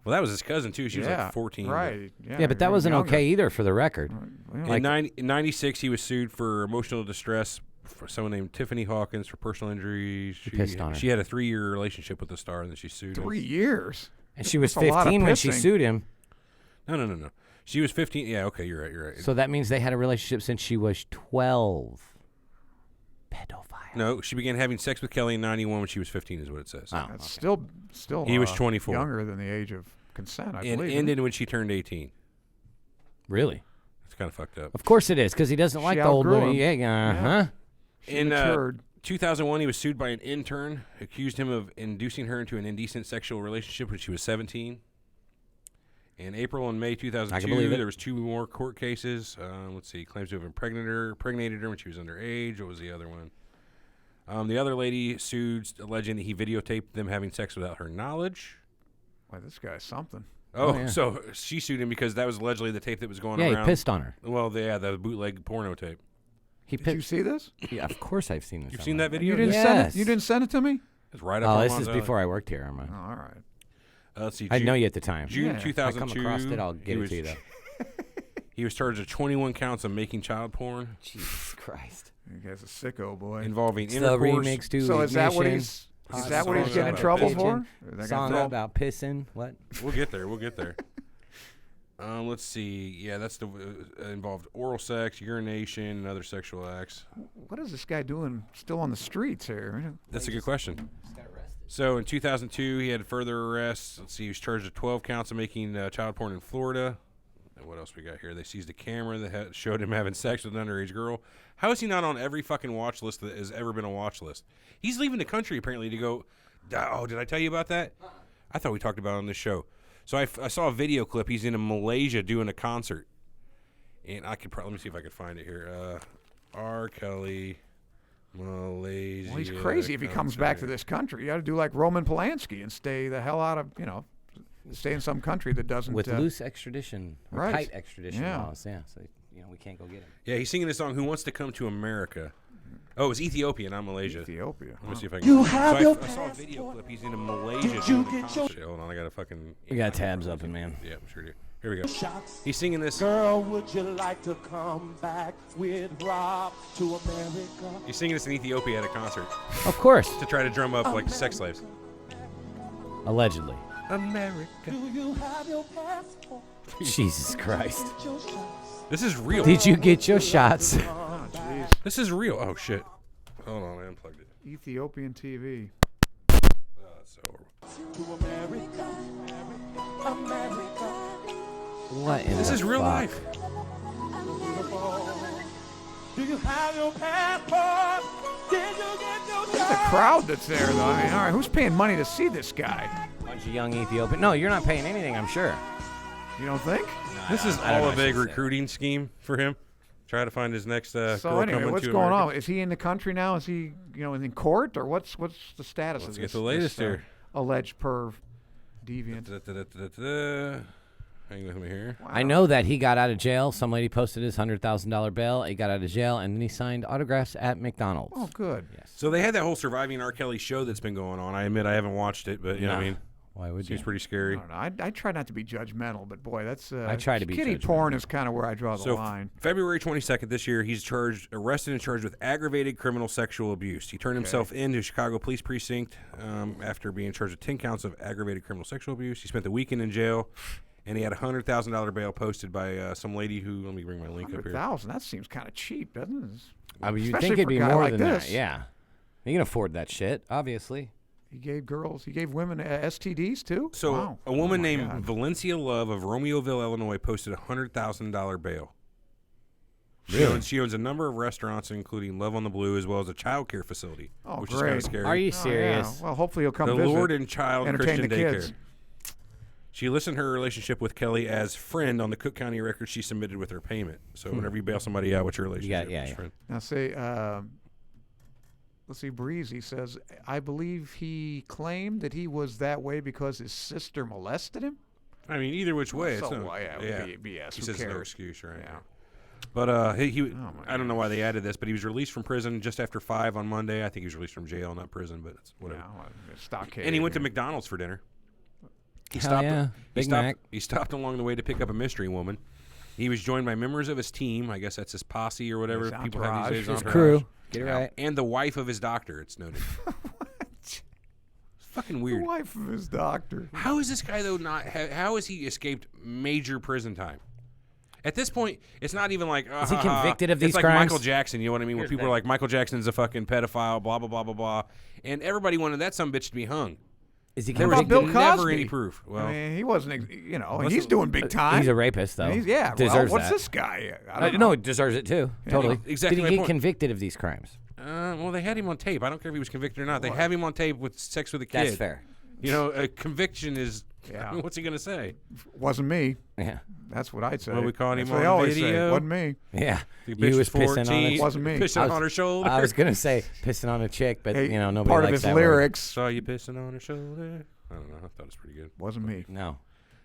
Well, that was his cousin, too. She was like 14. Right. Yeah, but that wasn't younger. okay either for the record. In 96, he was sued for emotional distress for someone named Tiffany Hawkins for personal injuries. She pissed on her. She had a 3-year relationship with the star, and then she sued him. 3 years. And she was That's a lot of 15 when she pissing. sued him. No. She was 15. Yeah, okay, you're right. So that means they had a relationship since she was 12. pedophile. No, she began having sex with Kelly in 91 when she was 15, is what it says. Oh, That's okay. still. He was 24. Younger than the age of consent, I And believe. ended when she turned 18. Really? It's kind of fucked up. Of course it is, because he doesn't like the old outgrew movie. him. Yeah, huh? She In matured. 2001, he was sued by an intern, accused him of inducing her into an indecent sexual relationship when she was 17. In April and May I can 2002, believe it. there was 2 more court cases. Let's see, claims to have impregnated her when she was underage. What was the other one? The other lady sued, alleging that he videotaped them having sex without her knowledge. Boy, this guy's something. Oh, yeah. so she sued him because that was allegedly the tape that was going Yeah, around. he pissed on her. Well, the bootleg porno tape. He Did you pissed. see this? Yeah, of course I've seen this. You've seen that You video? didn't Yes. send it. You didn't send it to me. It's right up Oh, on this Lon's is alley. before I worked here. Am I? Oh, all right. Let's see. I didn't know you at the time. June Yeah. If I 2002. If I come across it, I'll get he it to you, though. He was charged with 21 counts of making child porn Jesus Christ. You guy's a sicko, boy. involving It's the intercourse. remix to So is that what Ignition. he's? Is Hot that what he's song getting in about trouble pigeon. for? Or they got Song thrown- about pissing. What? We'll get there. We'll get there. Let's see. Yeah, that's the involved oral sex, urination, and other sexual acts. What is this guy doing still on the streets here? That's a good question. So in 2002, he had further arrests. Let's see. He was charged with 12 counts of making child porn in Florida. And what else we got here? They seized a camera that showed him having sex with an underage girl. How is he not on every fucking watch list that has ever been a watch list? He's leaving the country apparently to go. Oh, did I tell you about that? I thought we talked about it on this show. So I saw a video clip. He's in Malaysia doing a concert, and I could probably let me see if I could find it here. R. Kelly, Malaysia. Well, he's crazy if he comes back to concert. this country. You got to do like Roman Polanski and stay the hell out of, stay in some country that doesn't. With loose extradition, or right. tight extradition Yeah. laws. Yeah, so we can't go get him. Yeah, he's singing this song. Who wants to come to America? Oh, it's Ethiopia, not Malaysia. Ethiopia. Let me see if I can. You have your I saw a video clip. He's in Malaysia Did you doing a get your- concert. Hold on, I got to fucking. We got tabs open, man. Yeah, I'm sure do. Here we go. shots. He's singing this. Girl, would you like to come back with Rob to America? He's singing this in Ethiopia at a concert Of course, to try to drum up like sex slaves. allegedly. America. Do you have your passport? Jesus Christ. Get your shots. This is real. Did you get your shots? Oh, jeez. This is real. Oh shit. Hold on, I unplugged it. Ethiopian TV. Oh, that's so horrible. To America. America. What in This the is real fuck? life. Do you have your passport? Did you get your There's a crowd that's there, though. I mean, all right, who's paying money to see this guy? Bunch of young Ethiopian. No, you're not paying anything, I'm sure. You don't think? This is I don't know all a what I big should say. recruiting scheme for him. Try to find his next So girl anyway, coming what's to going America. on? Is he in the country now? Is he, in court, or what's the status Let's of get this? the latest this, here. Alleged perv, deviant. Hang with me here. Wow. I know that he got out of jail. Some lady posted his $100,000 bail. He got out of jail, and then he signed autographs at McDonald's. Oh, good. Yes. So they had that whole Surviving R. Kelly show that's been going on. I admit I haven't watched it, but you know what I mean. Why would Seems you? pretty I scary. don't know. I try not to be judgmental, but boy, that's I try to be kitty judgmental. porn is kind of where I draw the So line. February 22nd this year, he's arrested and charged with aggravated criminal sexual abuse. He turned himself into Chicago Police Precinct after being charged with 10 counts of aggravated criminal sexual abuse. He spent the weekend in jail, and he had a $100,000 bail posted by some lady who. Let me bring my link up here. $100,000. That seems kind of cheap, doesn't it? I mean, you'd Especially think it'd for be a guy more like than this. that. Yeah. You can afford that shit, obviously. He gave women STDs too. So Wow. a woman Oh, my named God. Valencia Love of Romeoville, Illinois, posted a $100,000 bail. Really? She owns a number of restaurants, including Love on the Blue, as well as a child care facility, Oh, which is kind great. of scary. Are you Oh, serious? yeah. Well, hopefully he'll come The visit. Lord and Child entertain Christian the Daycare. kids. She listed her relationship with Kelly as friend on the Cook County record she submitted with her payment. So whenever you bail somebody out, what's your relationship? yeah, It's yeah. friend. Now, say, let's see, Breezy says, I believe he claimed that he was that way because his sister molested him. I mean, either which way, So, it's no, well, yeah, it would be BS. He Who says no cares? excuse, right? Yeah. But he Oh, my I don't know why they added this, but he was released from prison just after 5 on Monday. I think he was released from jail, not prison, but it's whatever. Yeah, well, stockade. And he went to here. McDonald's for dinner. He Hell stopped. yeah. Big Mac. He stopped along the way to pick up a mystery woman. He was joined by members of his team. I guess that's his posse or whatever His people have entourage. these days. His His entourage. crew. Get it right. And the wife of his doctor. It's noted. It's fucking weird. The wife of his doctor. How is this guy though not? How has he escaped major prison time? At this point, it's not even like Is he convicted of these it's like crimes? Michael Jackson, you know what I mean? Where people are like, Michael Jackson's a fucking pedophile, blah blah blah blah blah, and everybody wanted that sumbitch to be hung. Is he There What was about Bill never Cosby? any proof. Well, I mean, he wasn't. He's doing big time. He's a rapist, though. Yeah. Deserves what's that. this guy? I don't know. No, he deserves it too. Totally. exactly Did my he get point. convicted of these crimes? well, they had him on tape. I don't care if he was convicted or not. They have him on tape with sex with a kid. That's fair. You know, a conviction is. Yeah. What's he gonna say? Wasn't me. Yeah. That's what I'd say. Well, we caught him That's what on they always video. Say. Wasn't me. Yeah. The You bitch was pissing on 14, it. Wasn't me. Pissing on her shoulder. I was gonna say pissing on a chick, but Hey, nobody part of likes his that lyrics Saw you pissing on her shoulder. I don't know. I thought it was pretty good. wasn't me. word. No,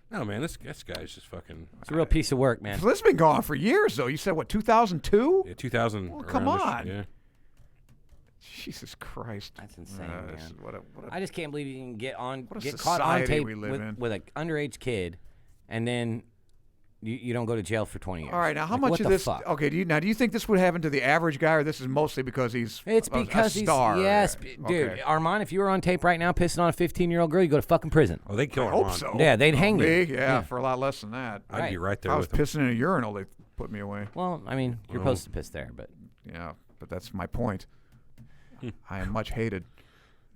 No, man, this guy's just fucking. it's a real piece of work, man. So this has been going on for years, though. You said what? 2002? Yeah, 2000. Well, come around-ish, on. Yeah. Jesus Christ. That's insane, This man. is what a I just can't believe you can get What a caught on society tape we live in. with an underage kid, and then you don't go to jail for 20 years. All right, now how Like, much what of the this? Fuck? Okay, do you think this would happen to the average guy, or this is mostly because he's It's a because star? he's yes, dude. Okay. Armand, if you were on tape right now pissing on a 15-year-old girl, you go to fucking prison. Oh, they kill I him. hope so. Yeah, they'd hang Me? you. Yeah, for a lot less than that. I'd be right If there I was with him. pissing in a urinal, they put me away. Well, I mean, you're supposed to piss there, but Yeah, but that's my point. Hmm. I am much hated.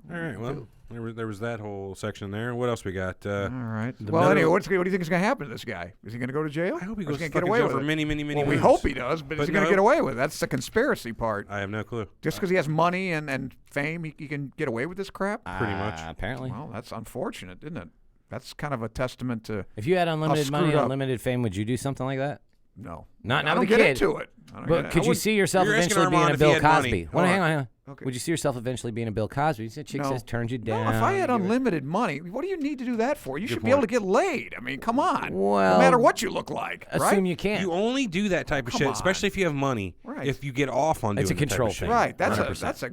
All right. Well, there was that whole section there. What else we got? All right. Well, anyway, what do you think is going to happen to this guy? Is he going to go to jail? I hope he Or is goes to gonna get fucking away jail with for it? many, many, many Well, we moons. hope he does, but is he going to no. get away with it? That's the conspiracy part. I have no clue. Just because he has money and fame, he can get away with this crap? Pretty much. Apparently. Well, that's unfortunate, isn't it? That's kind of a testament to If you had unlimited money, screwed up. unlimited fame, would you do something like that? no. Not I don't with a get kid. into it. I don't But get it. could I you would- see yourself You're asking eventually being Armand a if he Bill had money. Cosby? Hold Hang on. on. Okay. Would you see yourself eventually being a Bill Cosby? That chick No. says turns you down. No, if I had you give it- unlimited money, what do you need to do that for? You should be able to get laid. I mean, come on. Well, no matter what you look like, assume right? you can. You only do that type of Come shit, on. especially if you have money. Right. If you get off on doing It's a that type of control shit. thing. Right. That's 100%. a that's a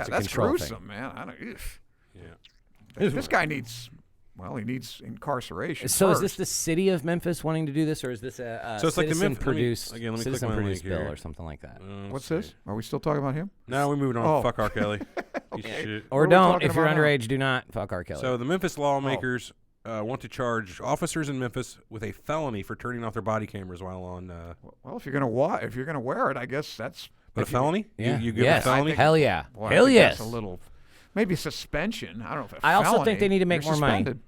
that's control gruesome, thing. man. I don't. Yeah. This guy needs. Well, he needs incarceration. So is first. this the city of Memphis wanting to do this, or is this a So it's like the citizen Memphis- let me- produced again, let me click citizen my link produced bill here. or something like that? What's this? Are we still talking about him? No, we're moving on. Oh. Fuck R. Kelly. Piece of shit. Or What are we don't. talking If you're about now? underage, do not fuck R. Kelly. So the Memphis lawmakers want to charge officers in Memphis with a felony for turning off their body cameras while on. Well, if you're gonna wear it, I guess that's. But a felony? yeah. You give yes. a felony? Hell yeah. Boy, I Hell think yes. That's a little. Maybe suspension. I don't know if. I also felony, think they need to make you're more money. suspended.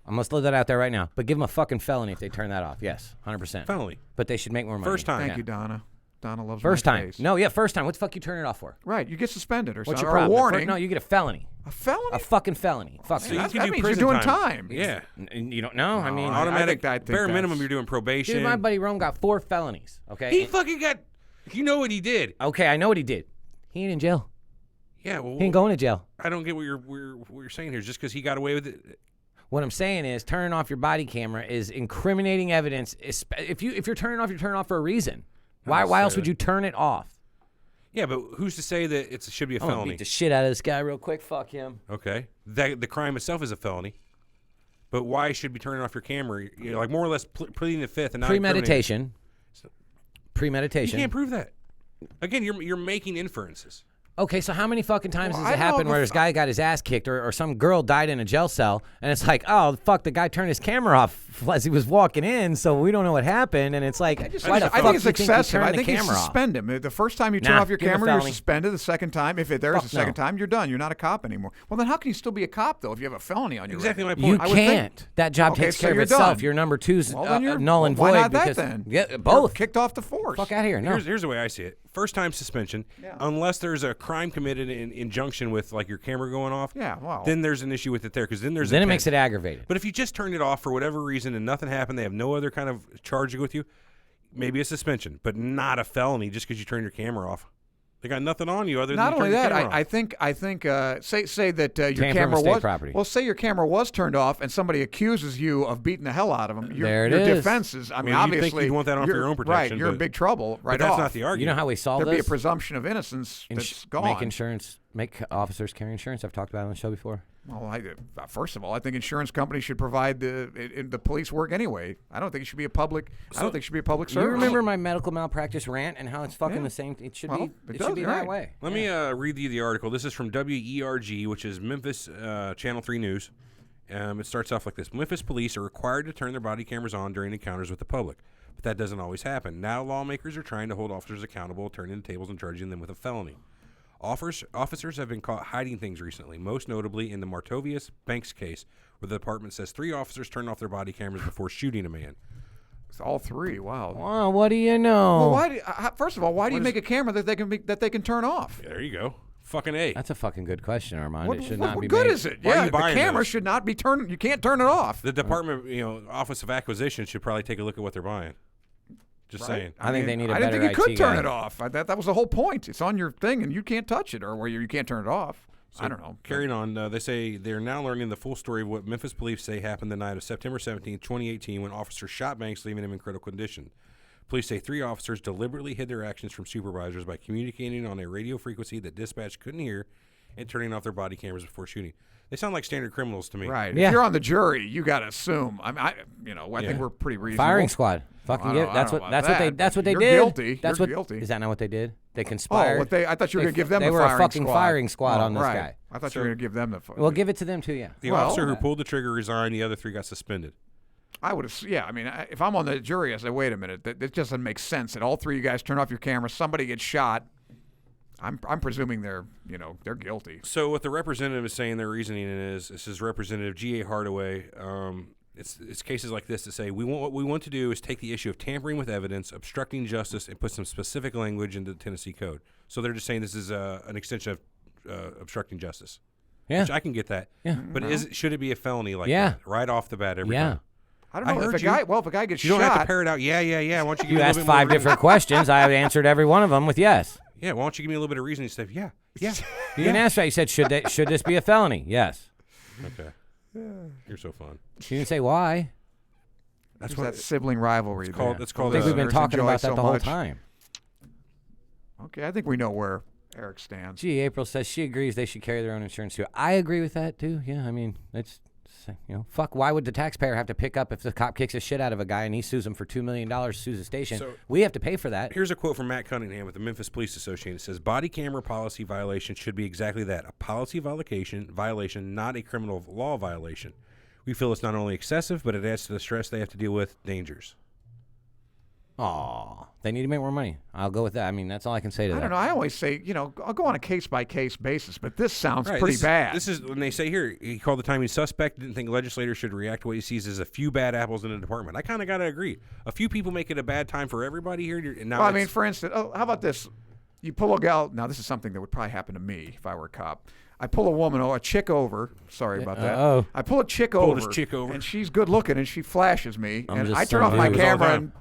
I must throw that out there right now. But give them a fucking felony if they turn that off. Yes, 100%. Felony. But they should make more money. First time. Thank Yeah. you, Donna. Donna loves First my time. face. No, yeah, first time. What the fuck you turn it off for? Right, you get suspended or What's something. your problem? Or a warning. No, you get a felony. A felony? A fucking felony. Fuck So you. you That's- can that do means you're prison doing time. Yeah. You don't know? I mean, Automatic. I think bare minimum, that's- you're doing probation. dude, my buddy Rome got 4 felonies. Okay. He fucking got. You know what he did? Okay, I know what he did. He ain't in jail. Yeah. Well, He ain't going to jail. I don't get what you're saying here. Just because he got away with it. What I'm saying is, turning off your body camera is incriminating evidence. If you're turning off, you're turning off for a reason. Why else would you turn it off? Yeah, but who's to say that it should be a I'm gonna felony? beat the shit out of this guy real quick. Fuck him. Okay. The crime itself is a felony. But why should be turning off your camera? You're like more or less pleading the fifth and not Premeditation. You Premeditation. can't prove that. Again, you're making inferences. Okay, so how many fucking times Well, has I it don't know happened where if this guy got his ass kicked or some girl died in a jail cell and it's like, oh, fuck, the guy turned his camera off as he was walking in, so we don't know what happened. And it's like, why the I fuck think it's do you think you excessive. turned I the think you camera off? suspend him. The first time you turn Nah, off your give him a camera, you're felony. suspended. The second time, if there's Fuck a second no. time, you're done. You're not a cop anymore. Well, then how can you still be a cop, though, if you have a felony on your Exactly record? my You point. I would think- can't. That job Okay, takes so care of you're itself. done. Your number two's Well, then you're null and why void not that because then? yeah, You're both. kicked off the force. Fuck out of here. No. Here's the way I see it. First time suspension, unless there's a crime committed in conjunction with like your camera going off. Yeah, well. Then there's an issue with it there because then there's Then it intent. makes it aggravated. But if you just turned it off for whatever reason and nothing happened, they have no other kind of charge with you, maybe a suspension, but not a felony just because you turned your camera off. They got nothing on you other than Not you only turned your that, camera off. I think say that your Tampering camera with state was property. well, say your camera was turned off and somebody accuses you of beating the hell out of them. There it your is. defenses. I mean, Well, you'd think obviously, you'd want that on for you're- your own Right, protection, you're in but- big trouble. Right but that's off. not the You argument. know how we solve There'd be a this? presumption of innocence that's gone. Make insurance. Make officers carry insurance. I've talked about it on the show before. Well, first of all, I think insurance companies should provide the police work anyway. I don't think it should be a public. I don't think it should be a public service. You remember my medical malpractice rant and how it's fucking Yeah. the same? It should Well, be. it It does, should be you're that right. way. Let me read you the article. This is from WERG, which is Memphis Channel 3 News. It starts off like this. Memphis police are required to turn their body cameras on during encounters with the public. But that doesn't always happen. Now lawmakers are trying to hold officers accountable, turning the tables and charging them with a felony. Officers have been caught hiding things recently, most notably in the Martovius Banks case, where the department says 3 officers turned off their body cameras before shooting a man. It's all 3. Wow. Well, what do you know? Well, first of all, why do you make a camera that they can turn off? There you go. Fucking A. That's a fucking good question, Armand. It should not be What good made. is it? Why are Yeah, you the buying camera those? should not be turned. You can't turn it off. The department, Office of Acquisition should probably take a look at what they're buying. Just saying. I think they need a I better didn't think you could IT turn guy. it off. That was the whole point. It's on your thing, and you can't touch it, or where you can't turn it off. So I don't know. Carrying on, they say they're now learning the full story of what Memphis police say happened the night of September 17, 2018, when officers shot Banks, leaving him in critical condition. Police say 3 officers deliberately hid their actions from supervisors by communicating on a radio frequency that dispatch couldn't hear and turning off their body cameras before shooting. They sound like standard criminals to me. Right. Yeah. If you're on the jury, you got to assume. I think we're pretty reasonable. Firing squad. Fucking I get. don't That's know what. about That's what they. that, That's but what they you're did. guilty. That's You're what. guilty. Is that not what they did? They Oh, conspired. I thought you were going to give them they the were firing a fucking squad. firing squad Oh, on this right. guy. I thought you were going to give them the. Well, give it to them too. Yeah. The Well, officer who pulled the trigger resigned. The other 3 got suspended. I would have. Yeah. I mean, if I'm on the jury, I say, wait a minute. That just doesn't make sense. That all 3 of you guys turn off your camera. Somebody gets shot. I'm presuming they're guilty. So what the representative is saying their reasoning is, this is Representative G.A. Hardaway. It's cases like this that say what we want to do is take the issue of tampering with evidence, obstructing justice, and put some specific language into the Tennessee Code. So they're just saying this is an extension of obstructing justice. Yeah. Which I can get that. Yeah. But should it be a felony like Yeah. that right off the bat every Yeah. time? I don't know I if heard a guy. Well, if a guy gets You shot, don't have to pair it out. Yeah. Why don't you give You me a asked little bit more 5 different questions. I answered every one of them with yes. Yeah. Why don't you give me a little bit of reason instead of yeah. You didn't ask that. You said should this be a felony? Yes. Okay. You're so fun. You didn't say why. That's There's what that sibling rivalry. it's called. there. It's I called. think we've been Listeners talking enjoy about that so the whole much. time. Okay, I think we know where Eric stands. Gee, April says she agrees they should carry their own insurance too. I agree with that too. Yeah, I mean, it's fuck. Why would the taxpayer have to pick up if the cop kicks the shit out of a guy and he sues him for $2 million, sues the station? So- We have to pay for that. Here's a quote from Matt Cunningham with the Memphis Police Association. It says, "Body camera policy violation should be exactly that, a policy violation, not a criminal law violation. We feel it's not only excessive, but it adds to the stress they have to deal with dangers." Aw, they need to make more money. I'll go with that. I mean, that's all I can say to I that. don't know. I always say, I'll go on a case-by-case basis, but this sounds Right, pretty this, bad. This is when they say here, he called the timing suspect, didn't think legislators should react to what he sees as a few bad apples in the department. I kind of got to agree. A few people make it a bad time for everybody here. And now Well, I mean, for instance, how about this? You pull a gal. Now, this is something that would probably happen to me if I were a cop. I pull a chick over. Sorry about that. Uh-oh. I pull a chick Pulled over. his chick over. And she's good looking, and she flashes me. I'm and just I turn saying, off my it was all camera time. and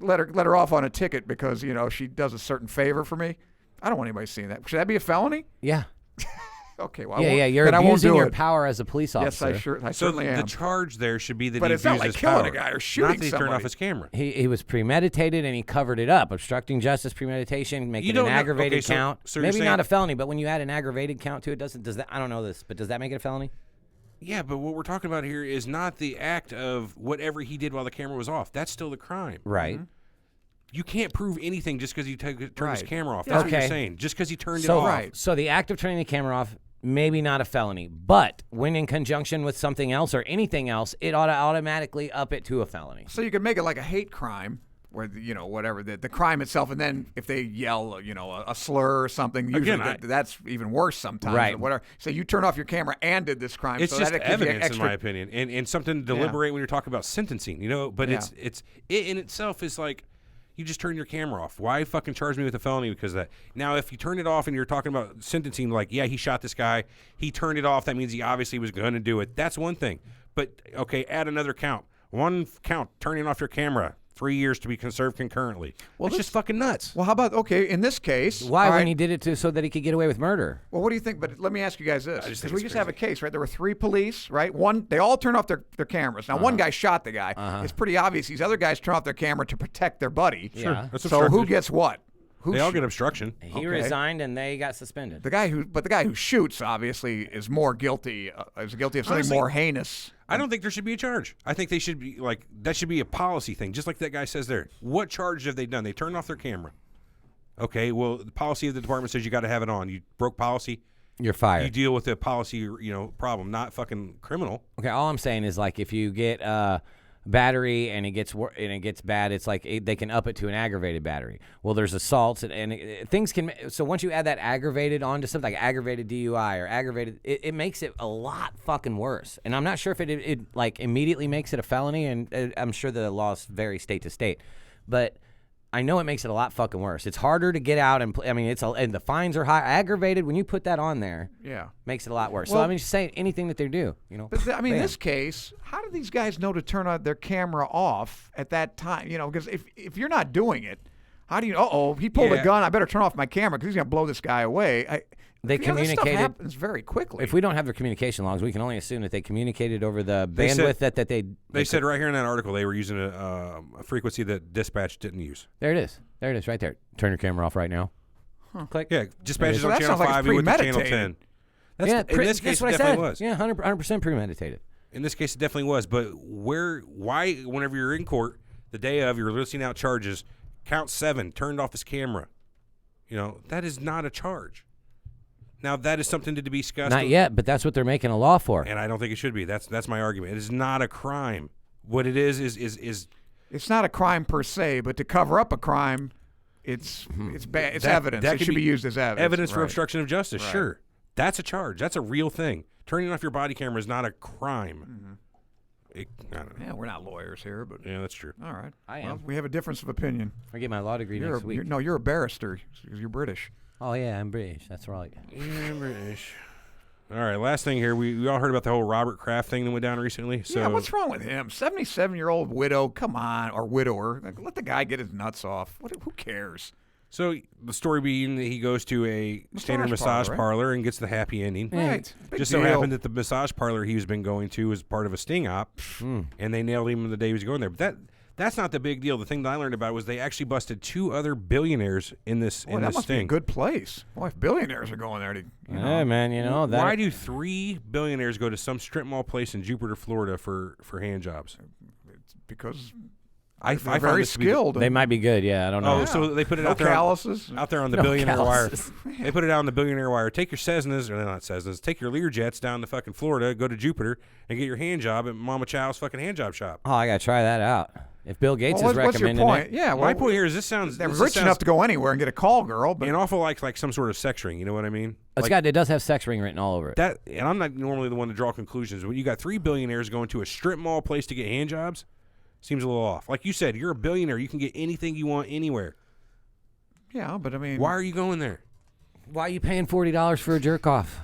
let her off on a ticket because, she does a certain favor for me. I don't want anybody seeing that. Should that be a felony? Yeah. Okay. Well, I won't, Yeah. You're then I won't abusing do your it. power as a police Yes, officer. I so certainly the am. charge there should be that But he it's not abused like his killing power. a guy or Not shooting that he turned off somebody. his camera. He was premeditated and he covered it up. Obstructing justice, premeditation, make You it an don't know- aggravated okay, so- count. so you're Maybe saying- not a felony, but when you add an aggravated count to it, does that? I don't know this, but does that make it a felony? Yeah, but what we're talking about here is not the act of whatever he did while the camera was off. That's still the crime. Right. You can't prove anything just because he turned his Right. camera off. Yeah. That's what Okay. you're saying. Just because he turned it So, off. so the act of turning the camera off, maybe not a felony, but when in conjunction with something else or anything else, it ought to automatically up it to a felony. So you can make it like a hate crime, where whatever the crime itself, and then if they yell, a slur or something, usually Again, that's even worse sometimes. Right. Or whatever. So you turn off your camera and did this crime. It's so just that gives you evidence, extra, in my opinion, and something to deliberate when you're talking about sentencing. But Yeah. it in itself is like, you just turn your camera off. Why fucking charge me with a felony because of that? Now, if you turn it off and you're talking about sentencing, like, yeah, he shot this guy, he turned it off, that means he obviously was going to do it. That's one thing. But, okay, add another count. One count, turning off your camera, 3 years to be conserved concurrently. Well, it's just fucking nuts. Well, how about in this case? Why, all when right, he did it so that he could get away with murder? Well, what do you think? But let me ask you guys this: I just because think we it's just have a crazy. case, right? There were 3 police, right? They all turned off their cameras. Now, one guy shot the guy. It's pretty obvious these other guys turn off their camera to protect their buddy. Yeah. That's So who obstructed. gets what? They all get obstruction. He Okay. resigned and they got suspended. The guy who shoots obviously is more guilty. Is guilty of something Honestly, more heinous. I don't think there should be a charge. I think they should be that should be a policy thing, just like that guy says there. What charge have they done? They turned off their camera. Okay, well, the policy of the department says you got to have it on. You broke policy. You're fired. You deal with the policy, problem, not fucking criminal. Okay, all I'm saying is like if you get battery and it gets bad, it's like they can up it to an aggravated battery. Well, there's assaults and things can. So once you add that aggravated onto something like aggravated DUI or aggravated, it makes it a lot fucking worse. And I'm not sure if it like immediately makes it a felony, and I'm sure the laws vary state to state, but I know it makes it a lot fucking worse. It's harder to get out and and the fines are high. Aggravated, when you put that on there, makes it a lot worse. Well, so I mean, just say anything that they do, But in this case, how do these guys know to turn their camera off at that time? Because if you're not doing it, how do you? He pulled a gun. I better turn off my camera because he's gonna blow this guy away. They communicated. This stuff happens very quickly. If we don't have their communication logs, we can only assume that they communicated over the bandwidth that they. They said right here in that article they were using a frequency that dispatch didn't use. There it is. There it is, right there. Turn your camera off right now. Click. Yeah, dispatch is on channel 5. You went to channel 10. In this case, it definitely was. Yeah, 100% premeditated. In this case, it definitely was. But why, whenever you're in court, the day of, you're listing out charges, count 7, turned off his camera. That is not a charge. Now, that is something to be discussed. Not yet, but that's what they're making a law for. And I don't think it should be. That's my argument. It is not a crime. What it is it's not a crime per se, but to cover up a crime, it's bad. It's evidence. It should be used as evidence. Evidence for obstruction of justice. Right. Sure, that's a charge. That's a real thing. Turning off your body camera is not a crime. I don't know. Yeah, we're not lawyers here, but yeah, that's true. All right, I am. We have a difference of opinion. I get my law degree next week. You're a barrister because you're British. Oh yeah, I'm British. That's right. Yeah, I'm British. All right, last thing here. We all heard about the whole Robert Kraft thing that went down recently. So yeah, what's wrong with him? 77-year-old widow. Come on, or widower. Let the guy get his nuts off. Who cares? So the story being that he goes to a standard massage parlor and gets the happy ending. Right. Just so happened that the massage parlor he's been going to was part of a sting op, and they nailed him the day he was going there. But that's not the big deal. The thing that I learned about was they actually busted 2 other billionaires in this that must sting. Be a good place. Well, if billionaires are going there, yeah, man, that. Why do 3 billionaires go to some strip mall place in Jupiter, Florida for hand jobs? It's because I they're very skilled. They might be good. Yeah, I don't know. Oh, so they put it no out there. Calluses. Out there on the billionaire wire. calluses. They put it out on the billionaire wire. Take your Cessnas, or not Cessnas. Take your Learjets down to fucking Florida. Go to Jupiter and get your hand job at Mama Chow's fucking hand job shop. Oh, I gotta try that out. If Bill Gates is recommending what's your point? it. Yeah, my point here is they're rich enough to go anywhere and get a call girl, but an awful like some sort of sex ring. You know what I mean? It does have sex ring written all over it. That, and I'm not normally the one to draw conclusions. When you got 3 billionaires going to a strip mall place to get hand jobs, seems a little off. Like you said, you're a billionaire. You can get anything you want anywhere. Yeah, but I mean, why are you going there? Why are you paying $40 for a jerk off?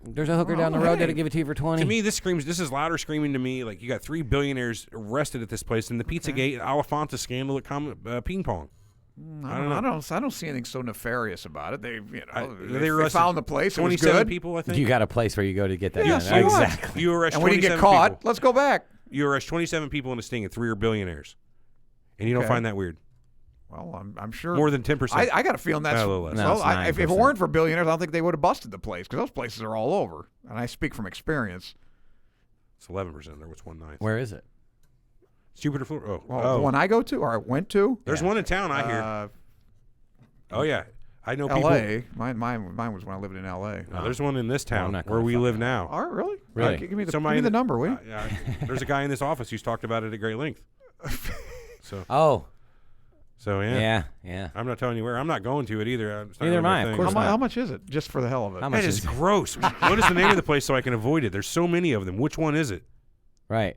There's a hooker down the road that'll give it to you for $20. To me, this is louder screaming to me. Like, you got 3 billionaires arrested at this place in the Pizzagate Alafanta scandal at Ping Pong. I don't see anything so nefarious about it. They found the place. 27 it was good. people, I think. You got a place where you go to get that done. So exactly. You arrest and we 27 didn't get caught. people. Let's go back. You arrest 27 people in a sting, and 3 are billionaires, and you don't find that weird. Well, I'm sure more than 10%. I got a feeling that's a little less. No, if it weren't for billionaires, I don't think they would have busted the place because those places are all over. And I speak from experience. It's 11%. There was 1/9. Where is it? Jupiter, Florida. The one I go to or I went to. There's one in town. I hear. Oh yeah, I know L.A. people. Mine was when I lived in L.A. There's one in this town where we live now. All right, really? Really? Give me the number, will you? There's a guy in this office who's talked about it at great length. So yeah. I'm not telling you where. I'm not going to it either. Neither am I. Of course How much is it? Just for the hell of it. That is gross. What is the name of the place so I can avoid it? There's so many of them. Which one is it? Right.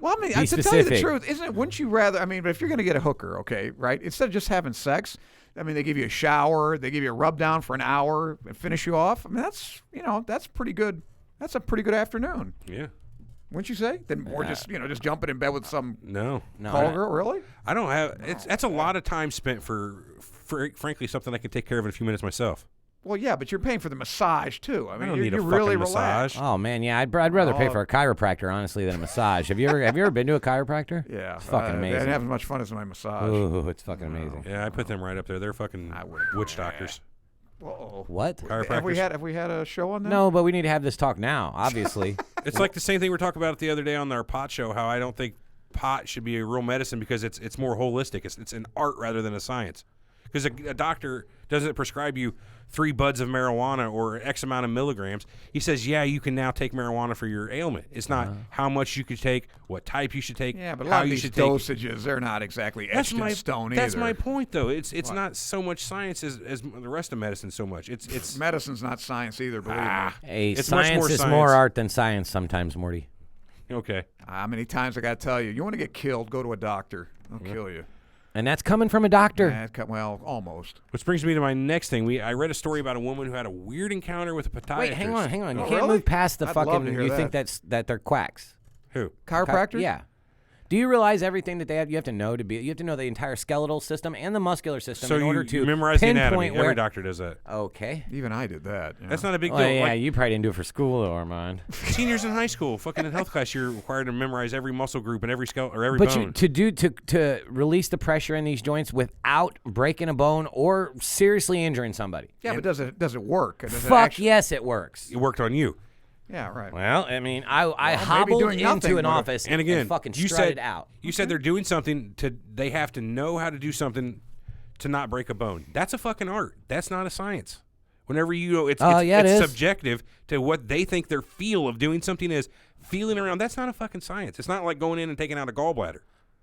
Well, I mean, Be to tell you the specific. truth, isn't it? Wouldn't you rather? I mean, but if you're going to get a hooker, okay, right? Instead of just having sex, I mean, they give you a shower, they give you a rub down for an hour, and finish you off. I mean, that's pretty good. That's a pretty good afternoon. Yeah. Wouldn't you say? Then more just jumping in bed with some call girl, really? I don't have. That's a lot of time spent for frankly something I can take care of in a few minutes myself. Well, yeah, but you're paying for the massage too. I mean, don't need a you're really fucking massage. relaxed. Oh man, yeah, I'd rather pay for a chiropractor honestly than a massage. Have you ever been to a chiropractor? Yeah, it's fucking amazing. I didn't have as much fun as my massage. Ooh, it's fucking amazing. Yeah, I put them right up there. They're fucking witch doctors. Whoa. What? Chiropractors. Have we had a show on that? No, but we need to have this talk now. Obviously, it's like the same thing we were talking about the other day on our pot show. How I don't think pot should be a real medicine because it's more holistic. It's an art rather than a science. Because a doctor doesn't prescribe you 3 buds of marijuana or X amount of milligrams. He says, yeah, you can now take marijuana for your ailment. It's not how much you could take, what type you should take, Yeah, but a how lot of you these should take. dosages, they're not exactly etched in stone either. That's my point, though. It's not so much science as the rest of medicine so much. It's Medicine's not science either, believe me. Hey, It's much science more is science. more art than science sometimes, Morty. okay. How many times I got to tell you, you want to get killed, go to a doctor. They'll kill you. And that's coming from a doctor. Well, almost. Which brings me to my next thing. I read a story about a woman who had a weird encounter with a podiatrist. Wait, hang on. You Oh, can't really? move past the I'd love fucking. to hear You that. think that they're quacks? Who? Chiropractors? Yeah. Do you realize everything that they have? You have to know you have to know the entire skeletal system and the muscular system So in order you to memorize the anatomy. pinpoint where. Every doctor does that. Okay. Even I did that. you That's know. not a big Well, deal. yeah, Like, you probably didn't do it for school, though, Armand. seniors in high school, fucking in health class, you're required to memorize every muscle group and every skeleton or every But bone. to release the pressure in these joints without breaking a bone or seriously injuring somebody. Yeah, but does it work? Does it Fuck actually- yes, it works. It worked on you. Yeah, right. Well, I mean, I maybe hobbled doing nothing into an would've- office And again, fucking you strutted said out. you said they're doing something they have to know how to do something to not break a bone. That's a fucking art. That's not a science. Whenever it's yeah, it is. subjective to what they think their feel of doing something is. Feeling around, that's not a fucking science. It's not like going in and taking out a gallbladder.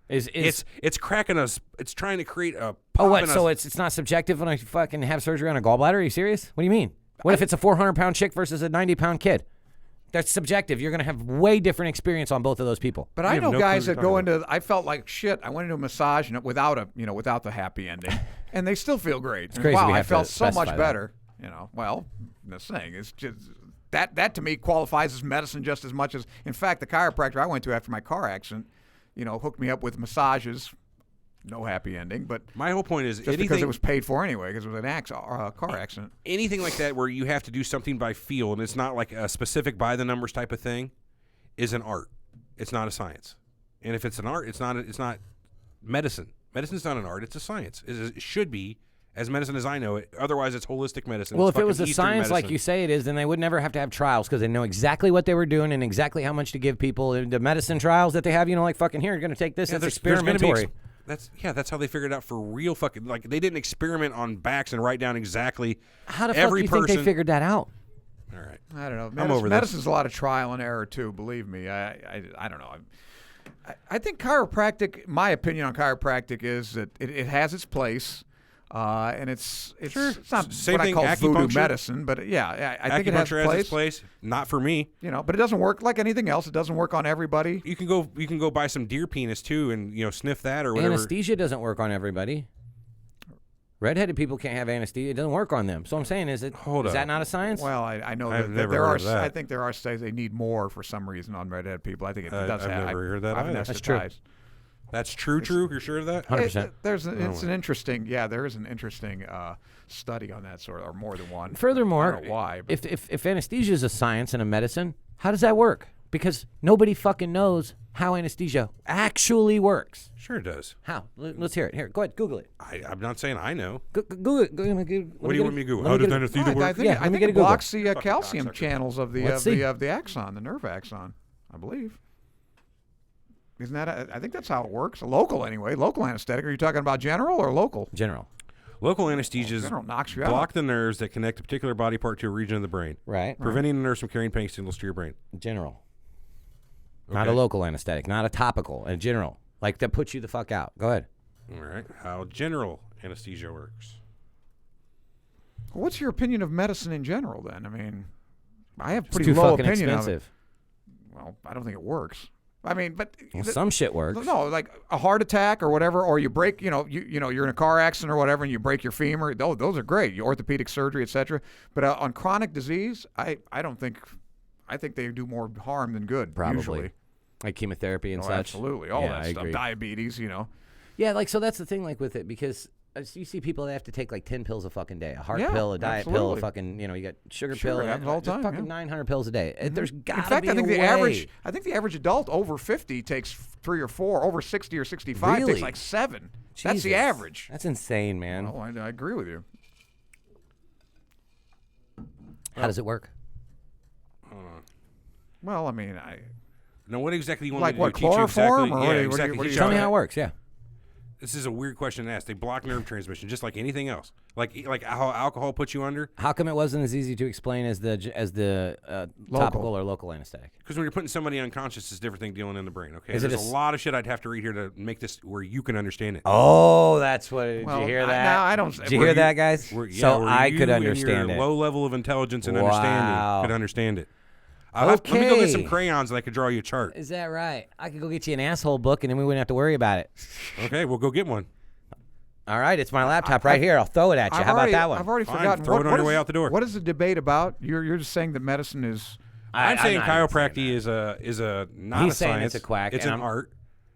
It's cracking us. It's trying to create a. Oh, what? pop in So us. it's not subjective when I fucking have surgery on a gallbladder? Are you serious? What do you mean? What if it's a 400-pound chick versus a 90-pound kid? That's subjective. You're going to have way different experience on both of those people. But I have know no clue guys what that you're go talking into. I felt like shit. I went into a massage and without the happy ending, and they still feel great. crazy Wow, we I have to felt so specify much that. better. Well, the thing is just that to me qualifies as medicine just as much as. In fact, the chiropractor I went to after my car accident, hooked me up with massages. No happy ending, but My whole point is just anything, because it was paid for anyway, because it was an car accident. anything like that where you have to do something by feel and it's not like a specific by the numbers type of thing is an art. It's not a science. And if it's an art, it's not medicine. Medicine's not an art, it's a science. It should be as medicine as I know it. Otherwise it's holistic medicine. Well, It's if it was a fucking Eastern science like medicine. you say it is, then they would never have to have trials because they know exactly what they were doing and exactly how much to give people. The medicine trials that they have, like fucking here, you're going to take this. Yeah, It's there's gonna be experimentary. that's how they figured it out for real fucking like they didn't experiment on backs and write down exactly How the fuck every do you person. think they figured that out? All right. I don't know. I'm over this. Medicine's a lot of trial and error too. Believe me, I don't know. I think chiropractic. My opinion on chiropractic is that it has its place, and it's not Same what thing, I call voodoo acupuncture. medicine, but yeah, I think it has Acupuncture its has place. its place. Not for me. But it doesn't work like anything else. It doesn't work on everybody. You can go buy some deer penis too, and sniff that or whatever. Anesthesia doesn't work on everybody. Redheaded people can't have anesthesia. It doesn't work on them. So I'm saying, is that not a science? Well, I know I've that never there heard are. of that. I think there are studies they need more for some reason on redhead people. I think it does. I've have, never heard that I've either. That's true. anesthetized. That's true. You're sure of that? 100%. It's an interesting. Yeah, there is an interesting study on that sort, or more than one. Furthermore, I don't know why. But if anesthesia is a science and a medicine, how does that work? Because nobody fucking knows how anesthesia actually works. Sure it does. How? Let's hear it. Here, go ahead, Google it. I'm not saying I know. Google it. What do you want me to Google? How does anesthesia I work? think, Yeah, I let me think get a it Google. blocks the Fucking calcium cocksucker. channels of the Let's see. of the axon, the nerve axon. I believe. Isn't that? I think that's how it works. Local anyway. Local anesthetic. Are you talking about general or local? General. Local anesthesias General knocks you out. block the nerves that connect a particular body part to a region of the brain, Right. preventing the nerves from carrying pain signals to your brain. General. Not a Okay. local anesthetic. Not a topical. A general. Like that puts you the fuck out. Go ahead. All right. How general anesthesia works. What's your opinion of medicine in general? Then I mean, I have It's pretty too low fucking opinion expensive. of it. Well, I don't think it works. I mean, but Well, some shit works. No, like a heart attack or whatever, or you break, you're in a car accident or whatever, and you break your femur. Those are great. Your orthopedic surgery, etc. But on chronic disease, I don't think. I think they do more harm than good. Probably. Usually. Like chemotherapy and Oh, such. absolutely, all Yeah, that I stuff. agree. Diabetes, Yeah, like so that's the thing, like with it, because you see people that have to take like 10 pills a fucking day, a heart Yeah, pill, a diet pill, a absolutely. fucking, you got sugar Sure, pill, it happens all the just time, fucking yeah. 900 pills a day. There's got to In fact, be I think a the way. average adult over 50 takes 3 or 4. Over 60 or 65 Really? takes like 7. That's the Jesus. average. That's insane, man. Oh, I agree with you. How does it work? Well, I mean, Now, what exactly you want Like me to what, do? Teach you chloroform, exactly, or yeah, what do you- exactly. what do you Teach Tell you me got? how it works, yeah. This is a weird question to ask. They block nerve transmission just like anything else. Like how alcohol puts you under. How come it wasn't as easy to explain as the topical or local anesthetic? Because when you're putting somebody unconscious, it's a different thing dealing in the brain. Okay, Is it there's a lot of shit I'd have to read here to make this where you can understand it. Oh, that's what. Did Well, you hear that? I don't. Did you hear that, guys? So I could you understand and your it. low level of intelligence and Wow. understanding could understand it. Let me go get some Okay. crayons and I could draw you a chart. Is that right? I could go get you an asshole book, and then we wouldn't have to worry about it. Okay, we'll go get one. All right, it's my laptop right here. I'll throw it at you. How about that one? I've already Fine, forgotten. throw it on what your is- way out the door. What is the debate about? You're just saying that medicine is. I'm saying not even chiropractic is a not He's a saying science. it's a quack, It's and an I'm- art.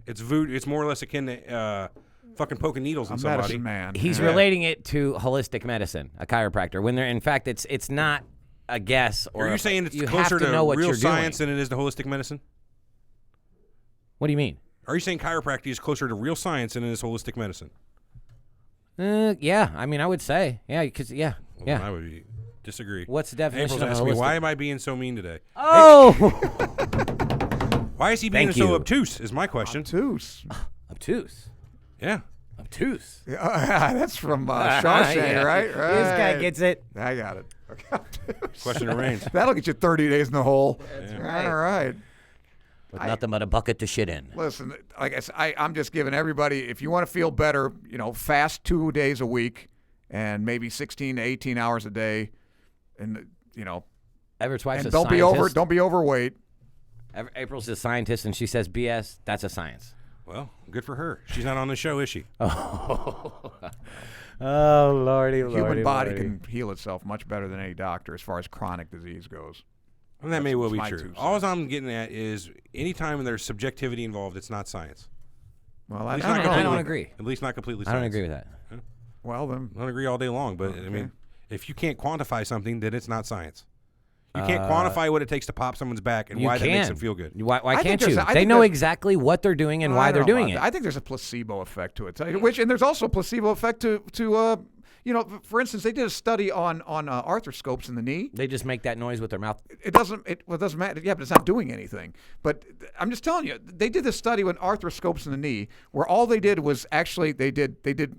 It's voodoo. It's more or less akin to fucking poking needles in A somebody. medicine man. He's Yeah. relating it to holistic medicine, a chiropractor. When they're in fact, it's not a guess. Or Are you saying it's you closer have to to know what real you're science doing. than it is to holistic medicine? What do you mean? Are you saying chiropractic is closer to real science than it is holistic medicine? Yeah. I mean, I would say, because Well, I would disagree. What's the definition April's of asking me, holistic? why am I being so mean today? Oh, Why is he being Thank so you. obtuse is my question. Obtuse. obtuse. Yeah. Obtuse. That's from Shawshank, Yeah. right? This guy Right. gets it. I got it. Okay, obtuse. Question remains. That'll get you 30 days in the hole. right. All right. With nothing but a bucket to shit in. Listen, like I said, I'm just giving everybody, if you want to feel better, fast 2 days a week and maybe 16 to 18 hours a day, and Everett's wife's and a don't scientist. be overweight. April's a scientist, and she says BS. That's a science. Well, good for her. She's not on the show, is she? Oh, lordy, lordy, Human body lordy. can heal itself much better than any doctor as far as chronic disease goes. And that may well be my true. 2 cents. All I'm getting at is anytime there's subjectivity involved, it's not science. Well, At least I not don't know. I completely- don't agree. At least not completely I science. don't agree with that. Well, then I don't agree all day long, but I Okay. mean, if you can't quantify something, then it's not science. You can't quantify what it takes to pop someone's back and You why that makes can. them feel good. Why I think can't there's you? a- I They think know there's- exactly what they're doing and I why don't they're know doing about it. that. I think there's a placebo effect to it. And there's also a placebo effect to for instance, they did a study on arthroscopes in the knee. They just make that noise with their mouth. It doesn't matter. Yeah, but it's not doing anything. But I'm just telling you, they did this study with arthroscopes in the knee, where all they did was actually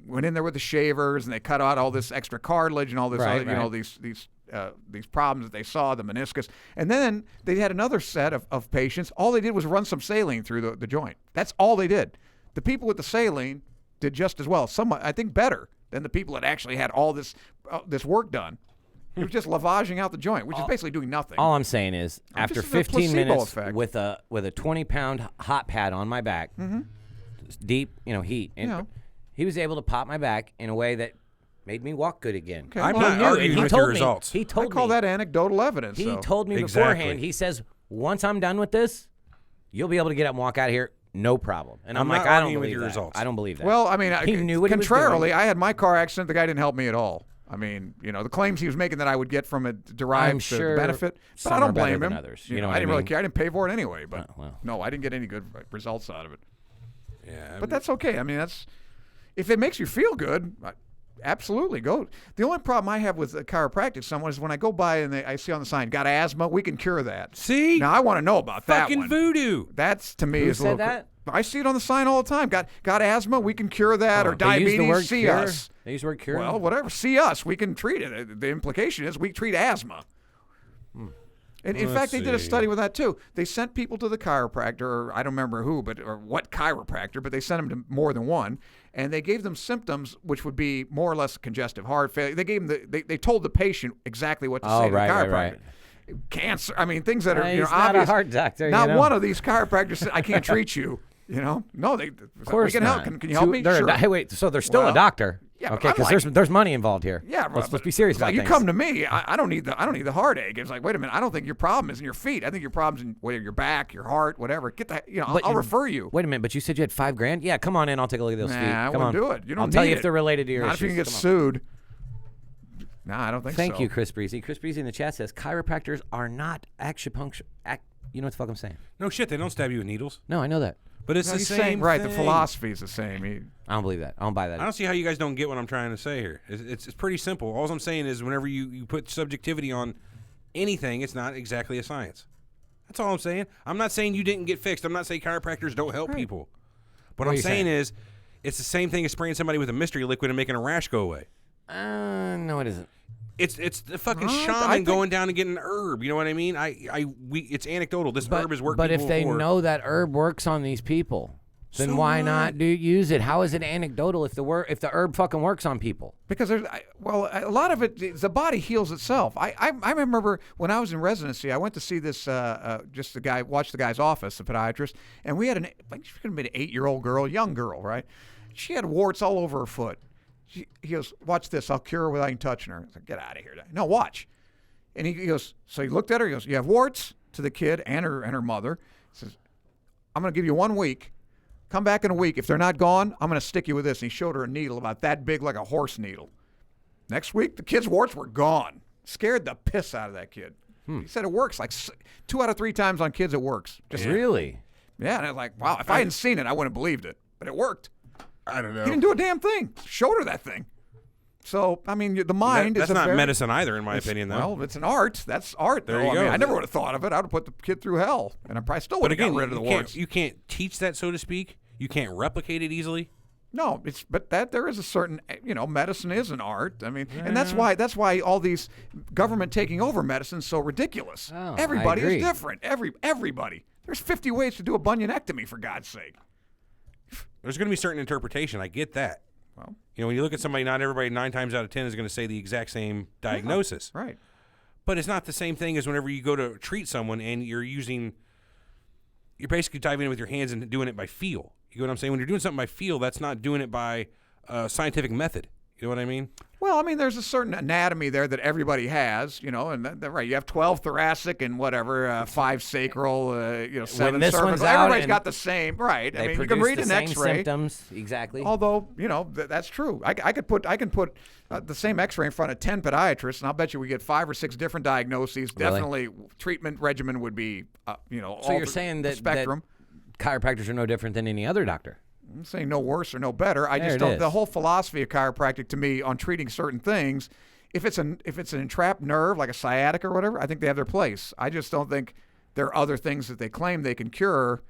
went in there with the shavers and they cut out all this extra cartilage and all this Right, other, right. these problems that they saw, the meniscus. And then they had another set of patients. All they did was run some saline through the joint. That's all they did. The people with the saline did just as well. Somewhat, I think, better than the people that actually had all this work done. It was just lavaging out the joint, which is basically doing nothing. All I'm saying is, after just a 15 placebo minutes effect. with a 20-pound hot pad on my back, deep, heat, and Yeah. he was able to pop my back in a way that made me walk good again. Okay, I'm well, not He knew, and arguing he with told your me- results. He I told call me. that anecdotal evidence. He though. told me Exactly. beforehand. He says, once I'm done with this, you'll be able to get up and walk out of here, no problem. And I'm I'm like, not I don't arguing with believe your that. results. I don't believe that. Well, I mean, He knew what he was contrarily, doing. I had my car accident. The guy didn't help me at all. I mean, the claims he was making that I would get from it derived I'm to sure benefit, but some I are don't better blame than him. others. You know what I I didn't really mean? care. I didn't pay for it anyway, but well. no, I didn't get any good results out of it. Yeah, But that's okay. I mean, if it makes you feel good, absolutely go. The only problem I have with chiropractic someone is when I go by and I see on the sign, got asthma, we can cure that. See? Now I want to know about that fucking one. voodoo. That's to me Who is a said little. that? I see it on the sign all the time. Got asthma, we can cure that, or They use diabetes. the word See cure. us. They use the word cure. Well, whatever. See us. We can treat it. The implication is we treat asthma. And in Let's fact, they did a see. study with that too. They sent people to the chiropractor, or I don't remember who, or what chiropractor, but they sent them to more than one, and they gave them symptoms which would be more or less congestive heart failure. They gave them they told the patient exactly what to say to the chiropractor. right. Cancer. I mean, things that are He's not obvious. a heart doctor. Not one of these chiropractors said, "I can't treat you." No, they. Of course we can not. help. Can you help me? They're Sure. hey, wait. So they're still Well, a doctor. yeah, Okay, but I'm because like- there's money involved here. Yeah, let's be serious it's about like you things. come to me. I don't need the heartache. It's like, wait a minute. I don't think your problem is in your feet. I think your problem's in your back, your heart, whatever. Get that. I'll refer you. Wait a minute, but you said you had $5,000. Yeah, come on in. I'll take a look at those feet. Nah, I Come wouldn't on. do it. You don't I'll tell need you if it. they're related to your Not issues. if you can get Come on. sued. No, I don't think so. Thank you, Chris Breezy. Chris Breezy in the chat says chiropractors are not acupuncture. You know what the fuck I'm saying? No shit, they don't stab you with needles. No, I know that. But it's No, the he's same saying, right, thing. the philosophy is the same. I don't believe that. I don't buy that. I don't see how you guys don't get what I'm trying to say here. It's pretty simple. All I'm saying is whenever you put subjectivity on anything, it's not exactly a science. That's all I'm saying. I'm not saying you didn't get fixed. I'm not saying chiropractors don't help people. What are I'm you saying saying? is It's the same thing as spraying somebody with a mystery liquid and making a rash go away. No, it isn't. It's the fucking shaman going down and getting an herb. You know what I mean? It's anecdotal. This herb has worked. But if they before. know that herb works on these people, then So why what? not use it? How is it anecdotal if the herb fucking works on people? Because a lot of it, the body heals itself. I remember when I was in residency, I went to see this watch the guy's office, the podiatrist, and we had she could have been an 8-year-old girl, young girl, right? She had warts all over her foot. He goes, watch this, I'll cure her without even touching her. I said, get out of here. No, watch. And he goes, so he looked at her, he goes, you have warts, to the kid and her mother. He says, I'm going to give you 1 week. Come back in a week. If they're not gone, I'm going to stick you with this. And he showed her a needle about that big, like a horse needle. Next week, the kid's warts were gone. Scared the piss out of that kid. He said it works. Like 2 out of 3 times on kids, it works. Really? Yeah, and I was like, wow, if I hadn't seen it, I wouldn't have believed it. But it worked. I don't know. He didn't do a damn thing. Showed her that thing. So, I mean, the mind that's is not medicine either, in my opinion, though. Well, it's an art. That's art, There though. you go. I mean, I never would have thought of it. I would have put the kid through hell, and I probably still would But have again, got rid of the warts. you can't teach that, so to speak. You can't replicate it easily. No, but there is a certain, medicine is an art. I mean, and that's why all these government taking over medicine is so ridiculous. Oh, Everybody I agree. is different. Everybody. There's 50 ways to do a bunionectomy, for God's sake. There's going to be certain interpretation. I get that. Well, when you look at somebody, not everybody 9 times out of 10 is going to say the exact same diagnosis. right. But it's not the same thing as whenever you go to treat someone and you're basically diving in with your hands and doing it by feel. You know what I'm saying? When you're doing something by feel, that's not doing it by scientific method. You know what I mean? Well, I mean, there's a certain anatomy there that everybody has, and right. You have 12 thoracic and whatever, 5 sacral, 7 this cervical. one's out Everybody's and got the same, right? They I mean, you produce can read the an same X-ray. symptoms, exactly. Although, that's true. I can put the same X-ray in front of 10 podiatrists, and I'll bet you we get 5 or 6 different diagnoses. Really? Definitely, treatment regimen would be, So all you're the saying that spectrum. chiropractors are no different than any other doctor? I'm saying no worse or no better. I There just it don't. is. The whole philosophy of chiropractic, to me, on treating certain things, if it's an entrapped nerve like a sciatica or whatever, I think they have their place. I just don't think there are other things that they claim they can cure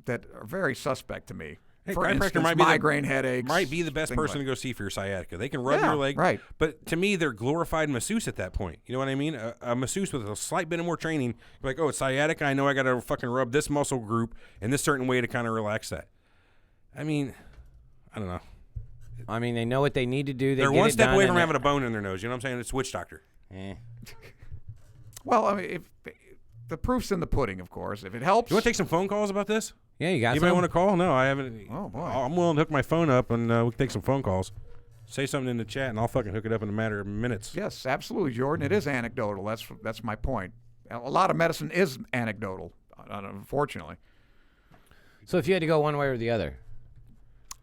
that are very suspect to me. Hey, For chiropractor instance, might be migraine headaches. Might be the best things person like- to go see for your sciatica. They can rub Yeah, your leg. right. But to me, they're glorified masseuse at that point. You know what I mean? A masseuse with a slight bit of more training. Like, oh, it's sciatica. I know I got to fucking rub this muscle group in this certain way to kind of relax that. I mean, I don't know. I mean, they know what they need to do. They're one step away from having a bone in their nose. You know what I'm saying? It's witch doctor. Well, I mean, if the proof's in the pudding, of course. If it helps. You want to take some phone calls about this? Yeah, you got Anybody some? want to call? No, I haven't. Oh, boy. I'm willing to hook my phone up and we can take some phone calls. Say something in the chat and I'll fucking hook it up in a matter of minutes. Yes, absolutely, Jordan. It is anecdotal. That's my point. A lot of medicine is anecdotal, unfortunately. So if you had to go one way or the other,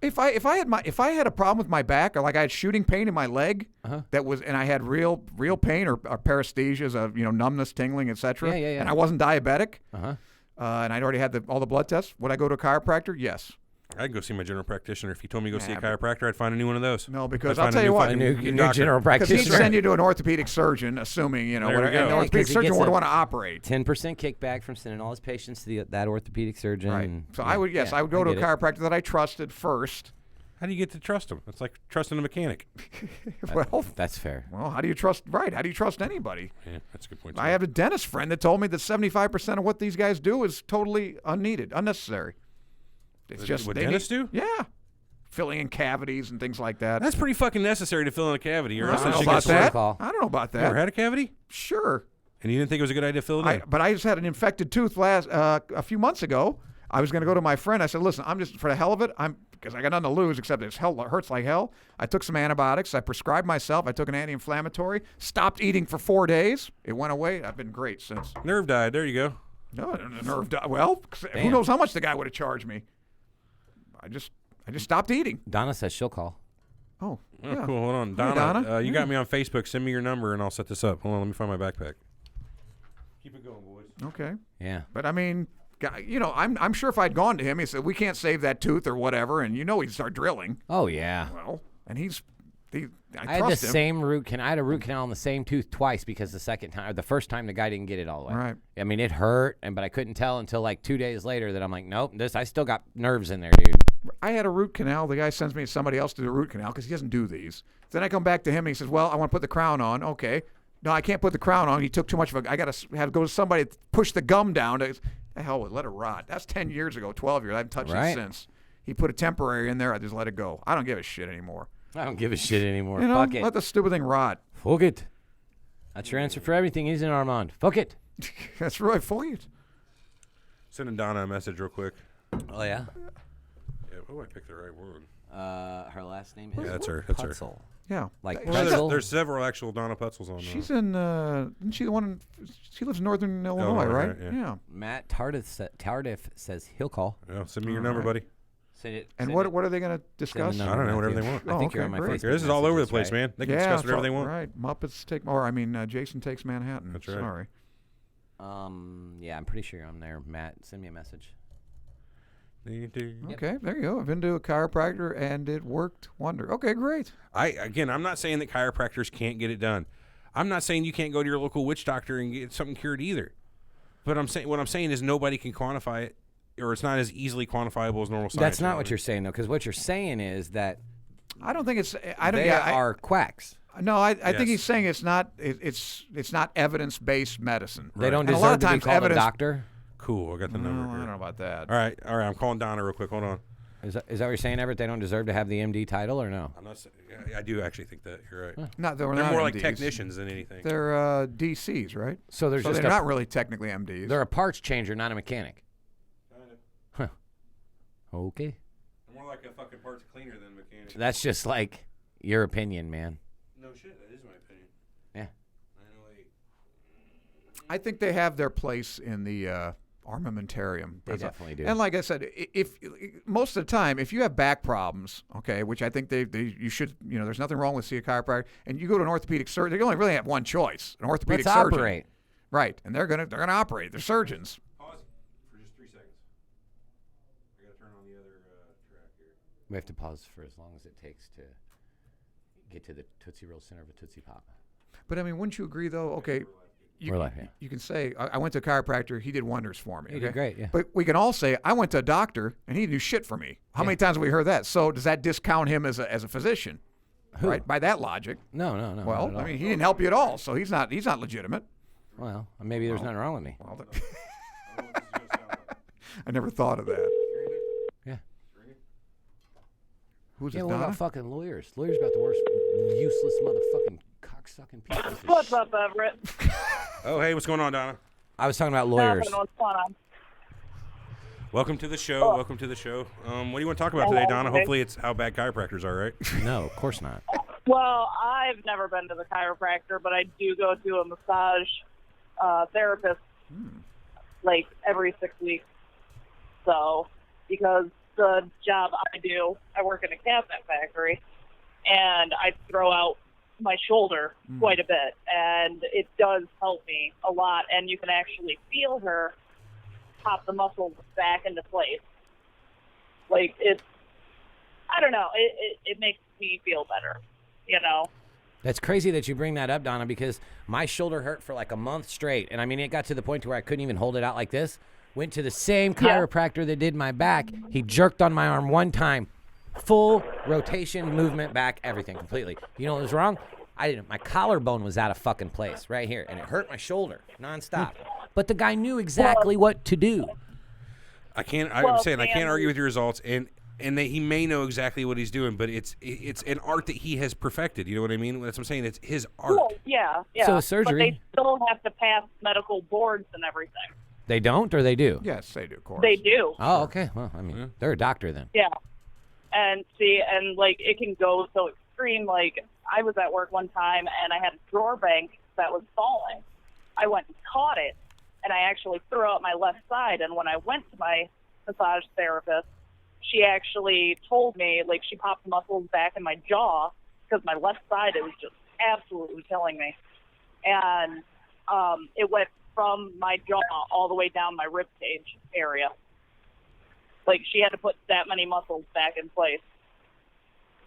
If I had a problem with my back, or like I had shooting pain in my leg, that was, and I had real pain or paresthesias of numbness, tingling, etc. Yeah. And I wasn't diabetic, uh-huh. and I'd already had all the blood tests. Would I go to a chiropractor? Yes. I'd go see my general practitioner. If he told me to go see a Nah, chiropractor, I'd find a new one of those. No, because I'd I'll find tell new you what, fucking new doctor. general because he'd practitioner. send you to an orthopedic surgeon, assuming There whatever, we go. and the Yeah, orthopedic 'cause he surgeon gets would a want to operate. 10% kickback from sending all his patients to that orthopedic surgeon. Right. and- So yeah, I would I would go to a get it. chiropractor that I trusted first. How do you get to trust him? It's like trusting a mechanic. Well, That's fair. how do you trust? Right? How do you trust anybody? Yeah, that's a good point. I have a dentist friend that told me that 75% of what these guys do is totally unneeded, unnecessary. It's just what they dentists need- do? Yeah, filling in cavities and things like that. That's pretty fucking necessary to fill in a cavity. Or I else don't that know shit about gets that. call. I don't know about You ever that. had a cavity? Sure, And you didn't think it was a good idea to fill it in? but I just had an infected tooth a few months ago. I was going to go to my friend. I said, "Listen, I'm just for the hell of it. Because I got nothing to lose except it hurts like hell. I took some antibiotics. I prescribed myself. I took an anti-inflammatory. Stopped eating for 4 days. It went away. I've been great since. Nerve died. There you go. No, nerve died. Well, who Damn. knows how much the guy would have charged me? I just stopped eating. Donna says she'll call. Oh, Oh, yeah. cool. Hold on. Hey, Donna, Donna. you got me on Facebook. Send me your number and I'll set this up. Hold on. Let me find my backpack. Keep it going, boys. Okay, Yeah. but I mean, I'm sure if I'd gone to him, he said we can't save that tooth or whatever, and he'd start drilling. Oh, yeah. Well, and I I had the trust him. same root canal. I had a root canal on the same tooth twice because the first time the guy didn't get it all the way. Right. I mean, it hurt, but I couldn't tell until like 2 days later that I'm like, nope, I still got nerves in there, dude. I had a root canal. The guy sends me somebody else to do a root canal because he doesn't do these. Then I come back to him and he says, well, I want to put the crown on. Okay. No, I can't put the crown on. He took too much of a, I got to have to go to somebody to push the gum down. The hell with it, let it rot. That's 10 years ago, 12 years. I haven't touched it since. He put a temporary in there. I just let it go. I don't give a shit anymore. I don't give a shit anymore. You know, Fuck it. let the stupid thing rot. Fuck it. That's your answer for everything, isn't it, Armand? Fuck it. That's right. Fuck it. Sending Donna a message real quick. Oh, yeah? Yeah, oh, I picked the right word. Her last name is? Yeah, that's her. That's her. Putzel. Yeah. Like Well, pretzel? there's several actual Donna Putzels on. She's in, isn't she the one, she lives in northern Illinois, right? Yeah. Yeah. Matt Tardif says he'll call. Yeah, send me your number, buddy. Send it. And send what it. are they going to discuss? Send the I don't know, number, whatever they Matthew. want. I think Oh, you're on okay, my great. Facebook This is all over the messages, place, right? man. They can Yeah, discuss it's whatever they all- want. Right. Muppets take, or I mean, Jason Takes Manhattan. That's right. Sorry. Yeah, I'm pretty sure you're on there. Matt, send me a message. Okay, there you go. I've been to a chiropractor and it worked wonder. Okay, great. I'm not saying that chiropractors can't get it done. I'm not saying you can't go to your local witch doctor and get something cured either. But what I'm saying is nobody can quantify it, or it's not as easily quantifiable as normal science. That's not what you're saying, though, because what you're saying is that I don't think it's. I don't. they Yeah, are quacks. no, I Yes. think he's saying it's not. It's not evidence-based medicine. They don't And a deserve lot of to be times called evidence. a doctor. Cool, I got the No, number I here. don't know about that. All right. I'm calling Donna real quick. Hold on. Is that what you're saying, Everett? They don't deserve to have the MD title, or no? I'm not. I do actually think that you're right. Not they're They're not more like MDs. technicians than anything. They're DCs, right? So there's So just they're a, not really technically MDs. they're a parts changer, not a mechanic. Huh. Okay. More like a fucking parts cleaner than mechanic. That's just like your opinion, man. No shit, that is my opinion. Yeah. 908. I think they have their place in the armamentarium. They definitely do. And like I said, if most of the time, if you have back problems, okay, which I think you should, there's nothing wrong with see a chiropractor, and you go to an orthopedic surgeon, they only really have one choice, an orthopedic Let's surgeon. operate. Right, and they're gonna operate. They're surgeons. Pause for just 3 seconds. I gotta turn on the other track here. We have to pause for as long as it takes to get to the Tootsie Roll center of a Tootsie Pop. But I mean, wouldn't you agree though? Okay, We're live, yeah. you can say I went to a chiropractor. He did wonders for me. He okay? did great, yeah. But we can all say I went to a doctor and he didn't do shit for me. How many times have we heard that? So does that discount him as a physician? Who? Right, by that logic. No. Well, not at I all. mean, he didn't help you at all, so he's not legitimate. Well, maybe there's nothing wrong with me. Well, I never thought of that. Yeah. Who's Yeah, it, what Donna? about fucking lawyers? Lawyers about the worst useless motherfucking cocksucking people. What's up, Everett? Oh, hey, what's going on, Donna? I was talking about lawyers. Nothing. What's going on? Welcome to the show. Oh. Welcome to the show. What do you want to talk about today, Donna? Hopefully it's how bad chiropractors are, right? No, of course not. Well, I've never been to the chiropractor, but I do go to a massage therapist like every 6 weeks. So, because the job I do, I work in a cabinet factory, and I throw out my shoulder quite a bit, and it does help me a lot, and you can actually feel her pop the muscles back into place. Like, I don't know, it makes me feel better, That's crazy that you bring that up, Donna, because my shoulder hurt for like a month straight. And I mean, it got to the point to where I couldn't even hold it out like this. Went to the same chiropractor that did my back. He jerked on my arm one time. Full rotation, movement back, everything completely. You know what was wrong? My collarbone was out of fucking place right here. And it hurt my shoulder nonstop. But the guy knew exactly what to do. I'm saying I can't argue with your results, and that he may know exactly what he's doing, but it's an art that he has perfected. You know what I mean? That's what I'm saying. It's his art. Well, yeah. So a surgery- But they still have to pass medical boards and everything. They don't or they do? Yes, they do, of course. They do. Oh, okay. Well, I mean, they're a doctor then. Yeah. And like it can go so extreme. Like I was at work one time and I had a drawer bank that was falling. I went and caught it, and I actually threw out my left side. And when I went to my massage therapist, she actually told me, like, she popped the muscles back in my jaw because my left side, it was just absolutely killing me. And it went from my jaw all the way down my rib cage area. Like, she had to put that many muscles back in place.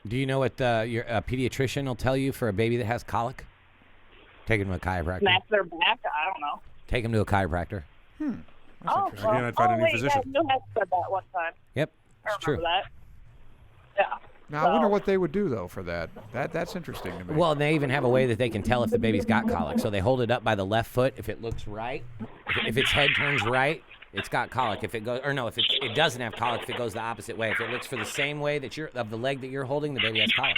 Do you know what your pediatrician will tell you for a baby that has colic? Take him to a chiropractor. Snap their back? I don't know. Take him to a chiropractor. Oh, Again, I'd find a new wait, physician. Yeah, you had said that one time. Yep, I it's true. remember that. Yeah. Now, I wonder what they would do, though, for that. That's interesting to me. Well, they even have a way that they can tell if the baby's got colic. So they hold it up by the left foot. If it looks right, if its head turns right, it's got colic. If it goes, or no, if it doesn't have colic, if it goes the opposite way. If it looks for the same way that of the leg that you're holding, the baby has colic.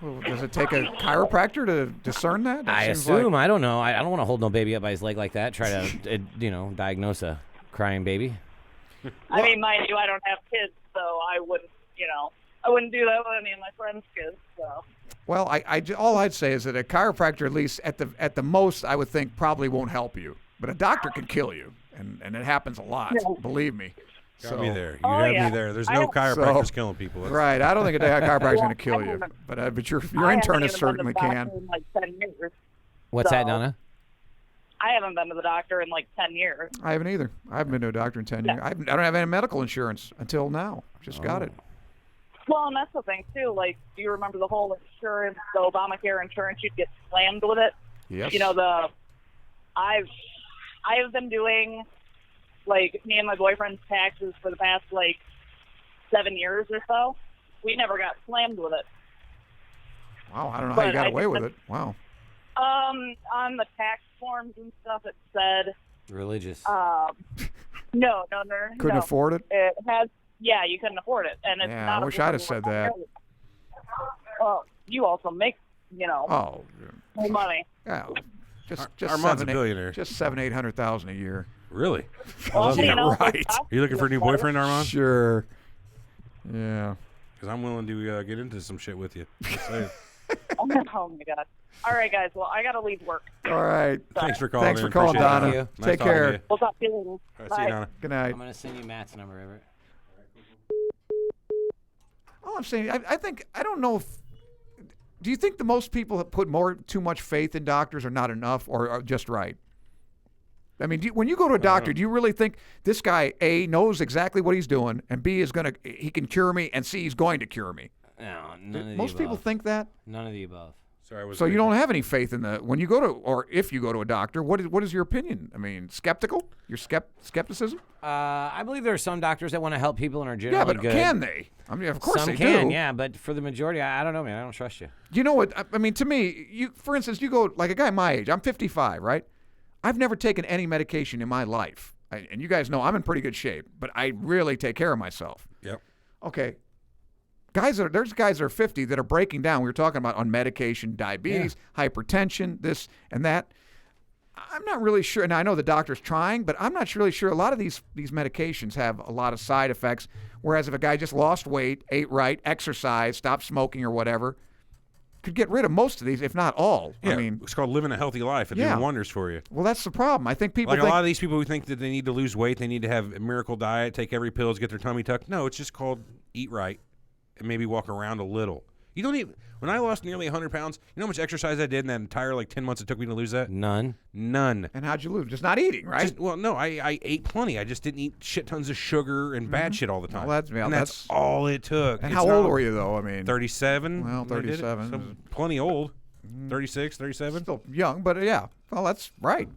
Well, does it take a chiropractor to discern that? I assume. I don't know. I don't want to hold no baby up by his leg like that. Try to, diagnose a crying baby. I mean, mind you, I don't have kids, so I wouldn't do that with any of my friends' kids. So. Well, all I'd say is that a chiropractor, at least at the most, I would think probably won't help you. But a doctor can kill you, and it happens a lot. Yeah. Believe me. Got me there. You have me there. There's no chiropractors killing people. Right. I don't think a chiropractor's going to kill you. But your internist certainly can. In like 10 years. What's that, Donna? I haven't been to the doctor in like 10 years. I haven't either. I haven't been to a doctor in 10 years. I don't have any medical insurance until now. Just got it. Well, and that's the thing, too. Like, do you remember the whole insurance, the Obamacare insurance? You'd get slammed with it. Yes. You know, I have been doing, like, me and my boyfriend's taxes for the past, 7 years or so. We never got slammed with it. Wow, I don't know how you got away with it. Wow. On the tax forms and stuff, it said... Religious. No. Couldn't afford it? It has... Yeah, you couldn't afford it, and it's not. I wish I'd have said that. Well, you also make, more money. Yeah, just Armand's a billionaire. Just $700,000-800,000 a year. Really? Well, right. Are you looking for a new boyfriend, Armand? Sure. Yeah. Because I'm willing to get into some shit with you. Oh my God. All right, guys. Well, I gotta leave work. All right. Thanks for calling. Thanks for calling, Donna. Thank you. Take care. We'll talk to you later. All right, Bye. see you, Donna. Good night. I'm gonna send you Matt's number, Everett. All I'm saying, I think, I don't know if, do you think the most people have put too much faith in doctors or not enough or are just right? I mean, when you go to a doctor, do you really think this guy, A, knows exactly what he's doing, and B, he can cure me, and C, he's going to cure me? No, none of the Most people think that? None of the above. Sorry, so you don't have any faith in when you go to, or if you go to a doctor, what is your opinion? I mean, skeptical? Your skepticism? I believe there are some doctors that want to help people and are generally good. Yeah, but can they? I mean, of course some they can, do. yeah, but for the majority, I don't know, man. I don't trust you. You know what? I mean, to me, for instance, you go, like a guy my age, I'm 55, right? I've never taken any medication in my life. And you guys know I'm in pretty good shape, but I really take care of myself. Yep. Okay. There's guys that are 50 that are breaking down. We were talking about on medication, diabetes, hypertension, this and that. I'm not really sure, and I know the doctor's trying, but I'm not really sure. A lot of these medications have a lot of side effects, whereas if a guy just lost weight, ate right, exercised, stopped smoking or whatever, could get rid of most of these, if not all. Yeah, I mean, it's called living a healthy life. It's doing wonders for you. Well, that's the problem. I think people a lot of these people who think that they need to lose weight, they need to have a miracle diet, take every pill to get their tummy tucked. No, it's just called eat right and maybe walk around a little. You don't need. When I lost nearly 100 pounds, you know how much exercise I did in that entire 10 months it took me to lose that? None. And how'd you lose? Just not eating, right? No, I ate plenty. I just didn't eat shit tons of sugar and bad shit all the time. Well, that's all it took. And how old were you, though? I mean, 37. Well, 37. So plenty old. 36, 37. Still young, but yeah. Well, that's right.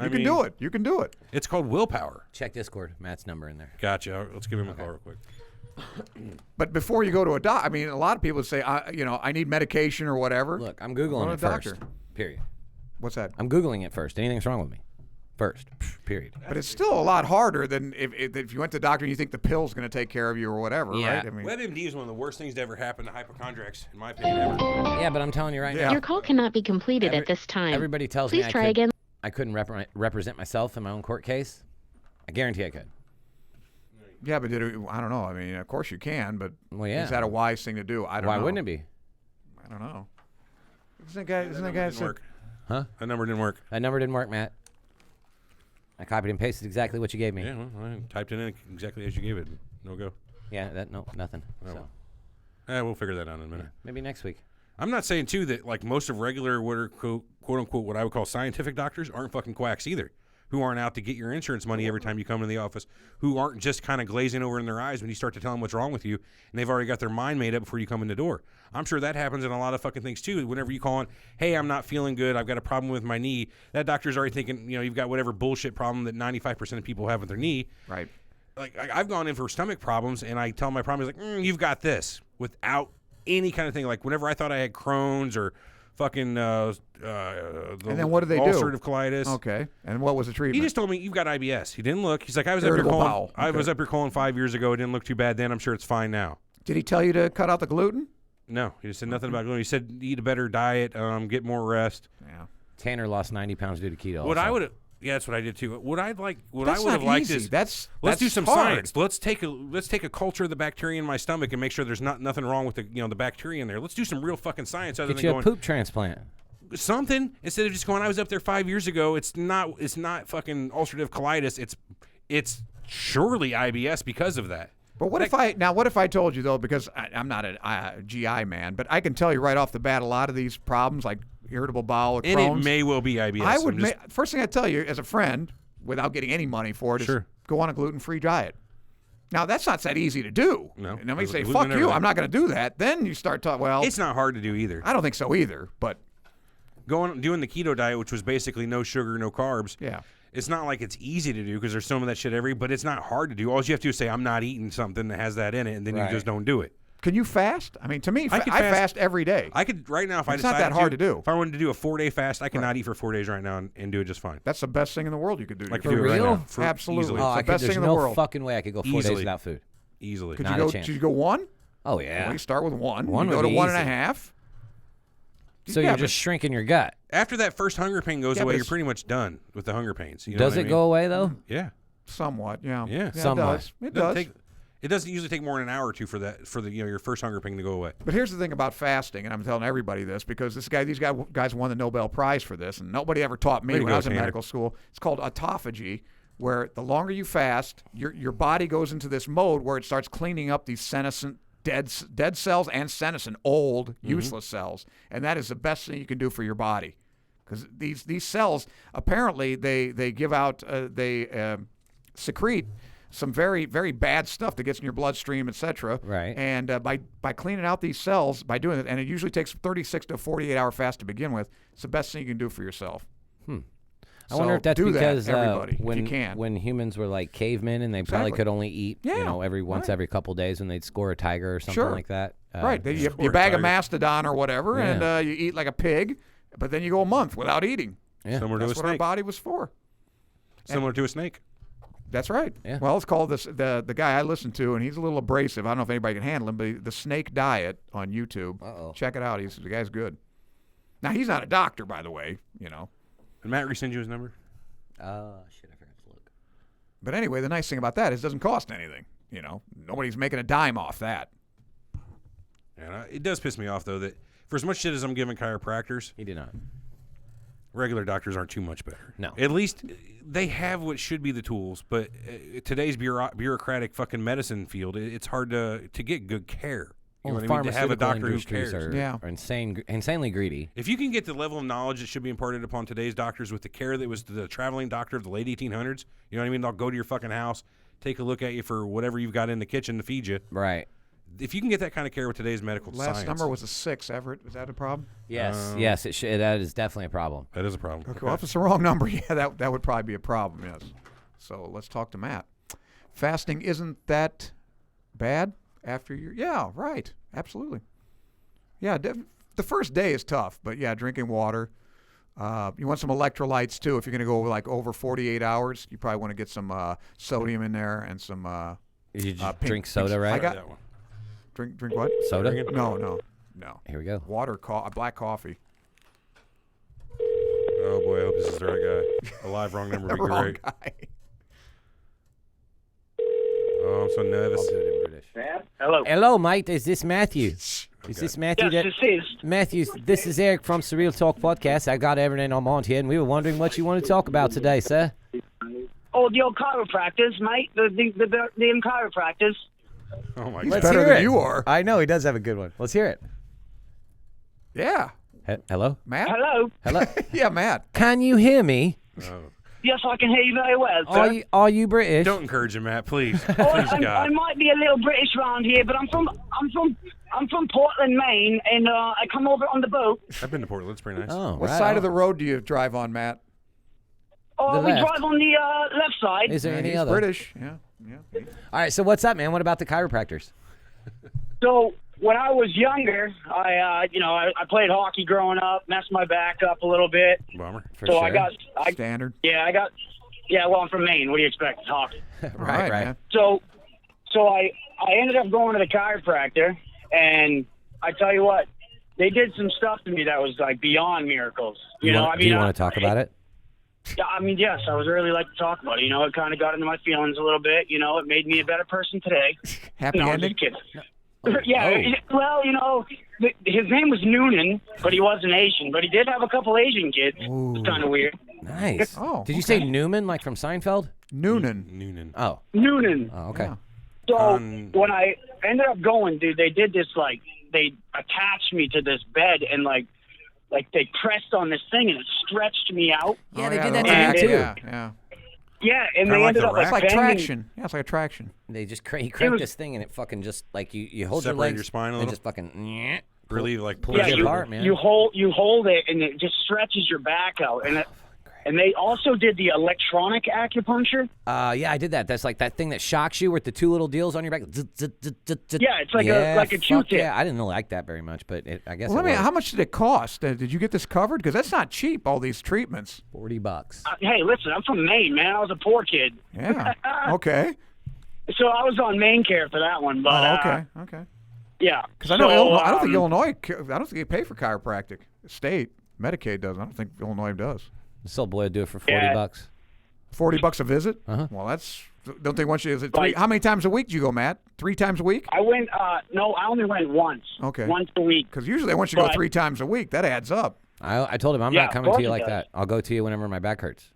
You can do it. You can do it. It's called willpower. Check Discord. Matt's number in there. Gotcha. Let's give him a call real quick. But before you go to a doctor, I mean, a lot of people say, I need medication or whatever. Look, I'm Googling it first. Period. What's that? I'm Googling it first. Anything's wrong with me? First. Period. But it's still a lot harder than if you went to the doctor and you think the pill's going to take care of you or whatever, right? I mean, WebMD is one of the worst things to ever happen to hypochondriacs, in my opinion, ever. Yeah, but I'm telling you right now. Your call cannot be completed at this time. Everybody tells Please me try again. I couldn't represent myself in my own court case. I guarantee I could. Yeah, but I don't know. I mean, of course you can, but is that a wise thing to do? I don't know. Why wouldn't it be? I don't know. Isn't that guy work? Huh? That number didn't work. That number didn't work, Matt. I copied and pasted exactly what you gave me. Yeah, well, I typed it in exactly as you gave it. No go. Yeah, nothing. Oh. So. We'll figure that out in a minute. Maybe next week. I'm not saying, too, that most of regular, quote-unquote, what I would call scientific doctors aren't fucking quacks either, who aren't out to get your insurance money every time you come to the office, who aren't just kind of glazing over in their eyes when you start to tell them what's wrong with you, and they've already got their mind made up before you come in the door. I'm sure that happens in a lot of fucking things, too. Whenever you call in, hey, I'm not feeling good, I've got a problem with my knee, that doctor's already thinking, you've got whatever bullshit problem that 95% of people have with their knee. Right. like I've gone in for stomach problems, and I tell my problem, he's like, you've got this, without any kind of thing. Like whenever I thought I had Crohn's or fucking and then what did they do? Ulcerative colitis. Okay. And what was the treatment? He just told me you've got IBS. He didn't look. He's like, I was up your colon. I was up your colon 5 years ago. It didn't look too bad then. I'm sure it's fine now. Did he tell you to cut out the gluten? No, he just said nothing about gluten. He said eat a better diet, get more rest. Yeah. Tanner lost 90 pounds due to keto. What also. I would have. Yeah, that's what I did too. What I would That's have not liked easy. is That's do some hard. science. Let's take a culture of the bacteria in my stomach and make sure there's nothing wrong with the bacteria in there. Let's do some real fucking science other Get than you going a poop transplant. something instead of just going. I was up there 5 years ago. It's not fucking ulcerative colitis. It's surely IBS because of that. But what if I told you though, because I'm not a GI man, but I can tell you right off the bat a lot of these problems like irritable bowel or Crohn's. And it may well be IBS. First thing I tell you as a friend, without getting any money for it, is go on a gluten-free diet. Now that's not that easy to do. No. And then we say, "Fuck you, I'm not going to do that." Then you start talking. Well, it's not hard to do either. I don't think so either. But doing the keto diet, which was basically no sugar, no carbs. Yeah. It's not like it's easy to do because there's some of that shit but it's not hard to do. All you have to do is say, I'm not eating something that has that in it, and then you just don't do it. Can you fast? I mean, to me, I fast every day. I could right now if I it's decided not that hard to do. If I wanted to do a 4-day fast, I cannot eat for 4 days right now and do it just fine. That's the best thing in the world you could do. I could do it right now. Absolutely. Easily. It's the best thing in the world. There's no fucking way I could go 4 days without food. Easily. Could you go one? Oh, yeah. Well, you start with one. One you would go to be 1.5. So you're just shrinking your gut. After that first hunger pain goes away, you're pretty much done with the hunger pains. You know Does it go away though? Yeah. Somewhat, yeah. Yeah. Somewhat. It does. It doesn't usually take more than an hour or two for your first hunger pain to go away. But here's the thing about fasting, and I'm telling everybody this because these guys won the Nobel Prize for this, and nobody ever taught me when I was in medical school. It's called autophagy, where the longer you fast, your body goes into this mode where it starts cleaning up these senescent dead cells and senescent old useless cells, and that is the best thing you can do for your body, because these cells apparently they give out they secrete some very very bad stuff that gets in your bloodstream, etc. Right. And by cleaning out these cells, by doing it, and it usually takes 36 to 48 hour fast to begin with, it's the best thing you can do for yourself. I wonder if that's because when humans were like cavemen and they probably could only eat every couple days when they'd score a tiger or something like that. Right. You bag a mastodon or whatever, and you eat like a pig, but then you go a month without eating. Yeah. Similar to a snake. That's what our body was for. Similar to a snake. That's right. Yeah. Well, it's called the guy I listen to, and he's a little abrasive. I don't know if anybody can handle him, but the Snake Diet on YouTube. Check it out. The guy's good. Now, he's not a doctor, by the way, you know. Did Matt resend you his number? Shit, I forgot to look. But anyway, the nice thing about that is it doesn't cost anything. You know, nobody's making a dime off that. Yeah, it does piss me off, though, that for as much shit as I'm giving chiropractors, he did not. Regular doctors aren't too much better. No. At least they have what should be the tools, but today's bureaucratic fucking medicine field, it's hard to get good care. You know what I mean? To have a doctor who cares. Are insanely greedy. If you can get the level of knowledge that should be imparted upon today's doctors with the care that was the traveling doctor of the late 1800s, you know what I mean? They'll go to your fucking house, take a look at you for whatever you've got in the kitchen to feed you. Right. If you can get that kind of care with today's medical science. Last number was a 6, Everett. Is that a problem? Yes. Yes, that is definitely a problem. That is a problem. Okay. Well, if it's the wrong number, that would probably be a problem, yes. So let's talk to Matt. Fasting isn't that bad after you're... Yeah, right. Absolutely. Yeah, the first day is tough, but yeah, drinking water. You want some electrolytes too. If you're going to go like over 48 hours, you probably want to get some sodium in there and some. You just drink soda, right? I got that one. Drink what? Soda? No. Here we go. Water, black coffee. Oh boy, I hope this is the right guy. A live wrong number would be great. Guy. Oh, I'm so nervous. I'll do it in British. Hello. Hello, mate. Is this Matthew? Is this Matthew? Yes, this is. Matthew, this is Eric from Surreal Talk podcast. I got everything on Mont here, and we were wondering what you want to talk about today, sir. Oh, the old chiropractors, mate. The chiropractors. Oh my He's God. better than you are. I know he does have a good one. Let's hear it. Yeah. Hello, Matt. Hello. Yeah, Matt. Can you hear me? Oh. Yes, I can hear you very well, sir. Are you British? Don't encourage him, Matt. Please, please, I God. might be a little British around here, but I'm from Portland, Maine, and I come over on the boat. I've been to Portland. It's pretty nice. Oh, What side of the road do you drive on, Matt? Oh, The we left. drive on the left side. Is there any he's other? British. Yeah. Yeah. All right, so what's up, man? What about the chiropractors? So when I was younger, I played hockey growing up, messed my back up a little bit. Bummer. For So sure. Standard. Well, I'm from Maine. What do you expect? It's hockey. right. Man. So I ended up going to the chiropractor, and I tell you what, they did some stuff to me that was like beyond miracles. Do you want to talk about it? Yeah, I mean, yes, I would really like to talk about it. It kind of got into my feelings a little bit. It made me a better person today. Happy No, I'm ending? just kidding. Yeah, well, his name was Noonan, but he wasn't Asian. But he did have a couple Asian kids. It's kind of weird. Nice. Oh, Did you say Newman, like from Seinfeld? Noonan. Oh. Noonan. Oh, okay. Yeah. So when I ended up going, dude, they did this, like, they attached me to this bed and, like they pressed on this thing and it stretched me out. Yeah, Oh, they yeah, did the that to me rack, too. Yeah. Yeah, and Kinda they like ended the up rack? It's like bending. traction. Yeah, it's like a traction. They just he cranked this thing and it fucking just like you hold Separate your legs your spine a and little? just fucking Really, like, pull Yeah, it you, apart, man. you hold it and it just stretches your back out. And they also did the electronic acupuncture. Yeah, I did that. That's like that thing that shocks you with the two little deals on your back. Yeah, it's like a fuck Q-tip. Yeah, I didn't like that very much, but I guess Well, it was. how much did it cost? Did you get this covered? Because that's not cheap, all these treatments. $40. Hey, listen, I'm from Maine, man. I was a poor kid. Yeah. Okay. So I was on Maine care for that one. But, Okay. Yeah. Because I know So, Illinois, I don't think Illinois, I don't think they pay for chiropractic. State, Medicaid does. I don't think Illinois does. This old boy would do it for $40. $40 a visit? Uh-huh. Well, don't they want you, is it three, how many times a week do you go, Matt? 3 times a week? I went, no, I only went once. Okay. Once a week. Because usually they want you to go But- 3 times a week. That adds up. I told him I'm Yeah, not of coming to course you it like does. that. I'll go to you whenever my back hurts.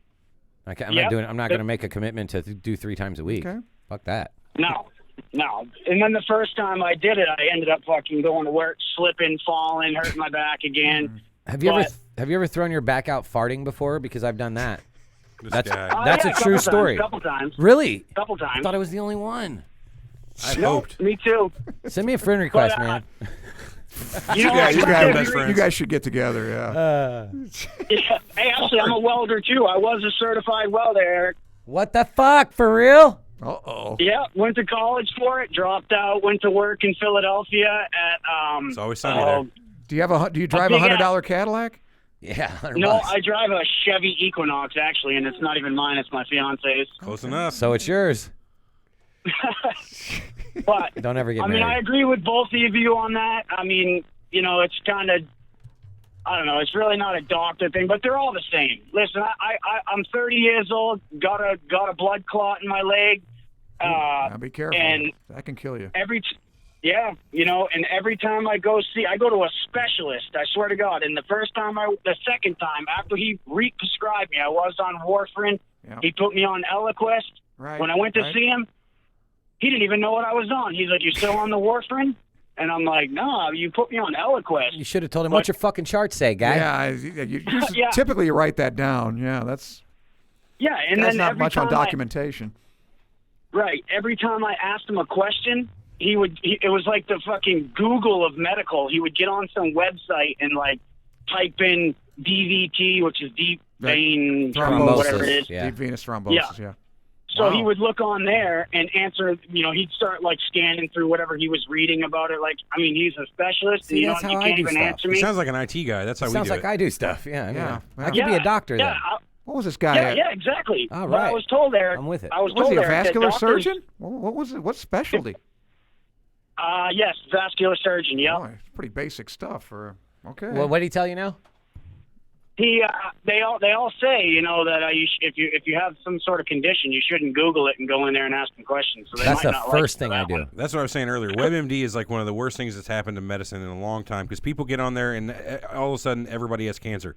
I'm Yep. not doing. I'm not going to make a commitment to do 3 times a week. Okay. Fuck that. No. And then the first time I did it, I ended up fucking going to work, slipping, falling, hurting my back again. Have you ever thrown your back out farting before? Because I've done that. That's Yeah, a true story. Couple times. Really? Couple I times. thought I was the only one. I No, hoped. me too. Send me a friend request, But, man. You know, You guys should get together, yeah. Yeah. Hey, actually, I'm a welder too. I was a certified welder, Eric. What the fuck? For real? Uh-oh. Yeah, went to college for it, dropped out, went to work in Philadelphia at It's always sunny there. Do you drive a big $100 Cadillac? Yeah, $100. No, I drive a Chevy Equinox actually, and it's not even mine; it's my fiance's. Close enough. So it's yours. But Don't ever get I mean, married. I agree with both of you on that. I mean, it's kind of, I don't know, it's really not a doctor thing, but they're all the same. Listen, I'm 30 years old, got a blood clot in my leg. Now be careful. And that can kill you. and every time I go to a specialist, I swear to God, and the second time after he prescribed me, I was on warfarin. Yeah. He put me on Eliquest. Right. When I went to see him, he didn't even know what I was on. He's like, "You still on the warfarin?" And I'm like, "No, you put me on Eliquest." You should have told him what your fucking charts say, guy. Yeah, Yeah. typically you write that down. Yeah, that's And that's then not every much on time documentation. Right. Every time I asked him a question, it was like the fucking Google of medical. He would get on some website and like type in DVT, which is deep vein Thrombosis, whatever it is. Yeah. Deep venous thrombosis, yeah. So Wow. he would look on there and answer, he'd start like scanning through whatever he was reading about it. Like, I mean, he's a specialist. See, and that's how you I can't do even stuff. answer He me. sounds like an IT guy. That's how we Sounds do like it. I do stuff. Yeah. Yeah. I could be a doctor then. What was this guy? Yeah, exactly. All But I right. was told there. I'm with it. I was Was told he a there that vascular doctors- surgeon? What was it? What specialty? Yes, vascular surgeon. Yeah. Oh, it's pretty basic stuff for okay. Well, what did he tell you now? They all say that if you have some sort of condition, you shouldn't Google it and go in there and ask them questions. So they That's might the not first like thing I do. That's what I was saying earlier. WebMD is like one of the worst things that's happened to medicine in a long time because people get on there and all of a sudden everybody has cancer.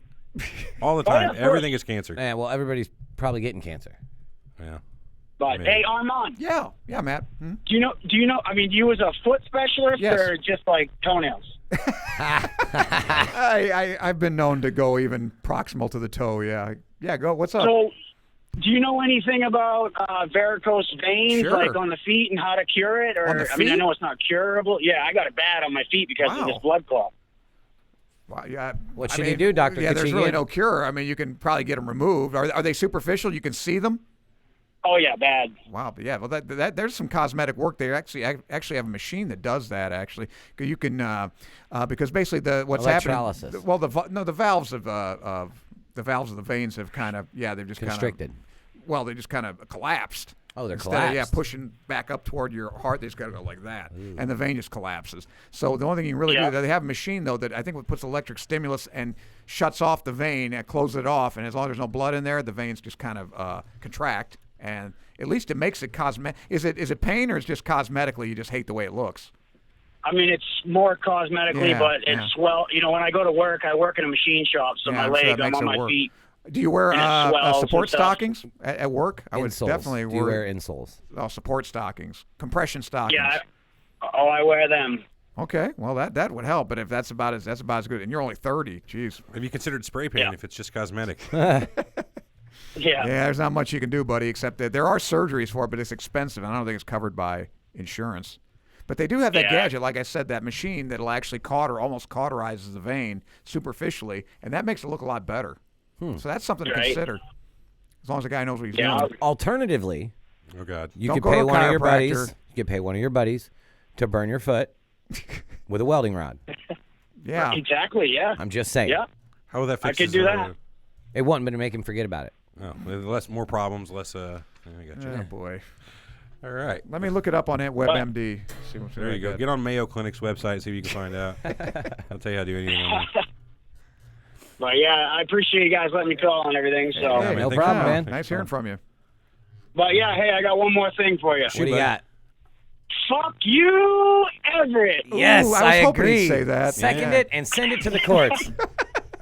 All the time. yeah, of course. Everything is cancer. Yeah, well, everybody's probably getting cancer. Yeah. But Maybe. hey, Armand, Yeah, Matt. Hmm? do you know? I mean, you was a foot specialist Yes. or just like toenails? I've been known to go even proximal to the toe. Yeah, go. What's up? So, do you know anything about varicose veins, Sure. like on the feet, and how to cure it? Or On the I mean, I feet? know it's not curable. Yeah, I got it bad on my feet because of Wow. this blood clot. Well, yeah. What I should he mean, do, Dr. Yeah, there's Kachigian? really no cure. I mean, you can probably get them removed. Are they superficial? You can see them. Oh yeah, bad. Wow, but yeah, well, that there's some cosmetic work. They actually have a machine that does that. Actually, you can because basically what's happening. Electrolysis. Well, the valves of the veins have kind of they've just constricted. They just kind of collapsed. Oh, they're Instead collapsed. of pushing back up toward your heart, they just got to go like that, and the vein just collapses. So the only thing you can really do, they have a machine though that I think puts electric stimulus and shuts off the vein and closes it off, and as long as there's no blood in there, the veins just kind of contract, and at least it makes it cosmetic. Is it pain or is it just cosmetically you just hate the way it looks? I mean, it's more cosmetically, but it's when I go to work, I work in a machine shop, so my leg, I'm on my feet. Do you wear support stockings at work? I would insoles. definitely Do you wear insoles? Oh, support stockings, compression stockings. Yeah. I wear them. Okay, well that would help, but if that's about as good, and you're only 30, jeez. Have you considered spray paint if it's just cosmetic? Yeah, there's not much you can do, buddy, except that there are surgeries for it, but it's expensive, and I don't think it's covered by insurance. But they do have that gadget, like I said, that machine that'll actually almost cauterizes the vein superficially, and that makes it look a lot better. So that's something to consider, as long as the guy knows what he's doing. Alternatively, oh God, you could pay one of your buddies. You could pay one of your buddies to burn your foot with a welding rod. Yeah, exactly. Yeah, I'm just saying. Yeah, how would that fix? I could do that. It wouldn't, but to make him forget about it. Oh, more problems, less. I got you. Oh boy. All right. Let me look it up on WebMD. See what's there you go. Get on Mayo Clinic's website, see if you can find out. I'll tell you how to do anything on there. But yeah, I appreciate you guys letting me call and everything. So no problem, man. Nice hearing from you. But yeah, hey, I got one more thing for you. What do you got? Fuck you, Everett. Yes, Ooh, I was hoping agree. he'd say that. Second it and send it to the courts.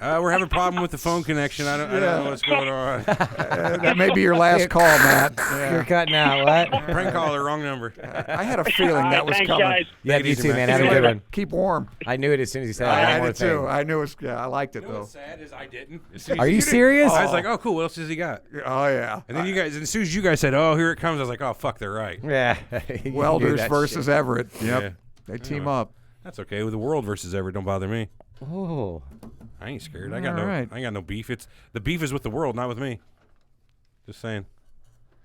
We're having a problem with the phone connection. I don't know what's going on. That may be your last call, Matt. You're cutting out. What? Prank caller, wrong number. I had a feeling that was thanks, coming. guys. Yeah, you too, man. Have a good one. Keep warm. I knew it as soon as you said it. I did too. I knew it was. Yeah, I liked it You know though. what's sad is I didn't. Are you serious? I was like, oh, cool. What else has he got? Oh yeah. And then you guys, as soon as you guys said, oh, here it comes, I was like, oh, fuck, they're right. Yeah. You Welders knew that versus shit. Everett. Yep. Yeah. They team up. That's okay. With the world versus Everett, don't bother me. Oh. I ain't scared. All right. I ain't got no beef. The beef is with the world, not with me. Just saying.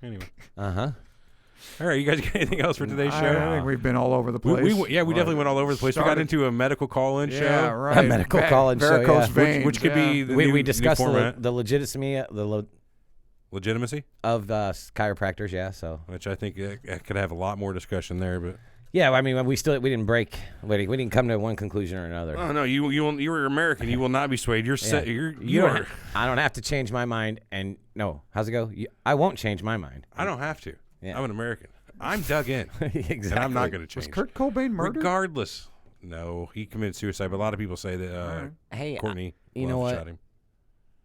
Anyway. Uh-huh. All right, you guys got anything else for today's show? I think we've been all over the place. We definitely went all over the place. We got into a medical call-in show. Yeah, right. A medical call-in show, varicose yeah. veins, Which could be the we new discussed format. the legitimacy Legitimacy of chiropractors, yeah. So which I think could have a lot more discussion there, but yeah, I mean we didn't break. We didn't come to one conclusion or another. oh no, you're American. You will not be swayed. You're set. I don't have to change my mind. And no, how's it go? I won't change my mind. I don't have to. Yeah. I'm an American. I'm dug in. Exactly. And I'm not going to change. Was Kurt Cobain murdered? Regardless. No, he committed suicide, but a lot of people say that Hey, Courtney you know what? shot him.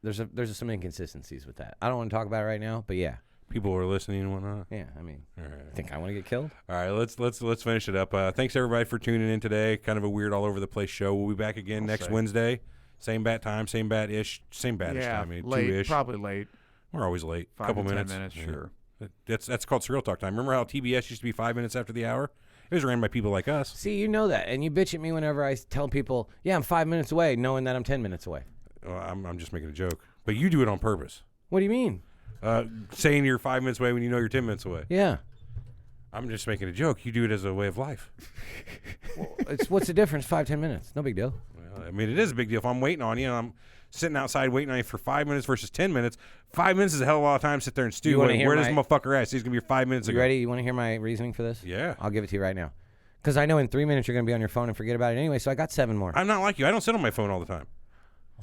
There's some inconsistencies with that. I don't want to talk about it right now, but yeah. People are listening and whatnot. Yeah, I mean, All right. I think I want to get killed. All right, let's finish it up. Thanks everybody for tuning in today. Kind of a weird all over the place show. We'll be back again next Wednesday. Same bat time, same bat-ish time. I mean, late, 2-ish. probably late. We're always late. 5 Couple to 10 minutes. minutes, sure. That's called Surreal Talk time. Remember how TBS used to be 5 minutes after the hour? It was ran by people like us. See, you know that, and you bitch at me whenever I tell people, "Yeah, I'm 5 minutes away," knowing that I'm 10 minutes away. I'm just making a joke, but you do it on purpose. What do you mean? Saying you're 5 minutes away when you know you're 10 minutes away. Yeah. I'm just making a joke. You do it as a way of life. Well, what's the difference? 5-10 minutes, no big deal. Well, I mean, it is a big deal. If I'm waiting on you and I'm sitting outside waiting on you for 5 minutes versus 10 minutes, 5 minutes is a hell of a lot of time to sit there and stew. Where does motherfucker at? He's going to be 5 minutes ago. You ready? You want to hear my reasoning for this? Yeah. I'll give it to you right now. Because I know in 3 minutes you're going to be on your phone and forget about it anyway, so I got 7 more. I'm not like you. I don't sit on my phone all the time.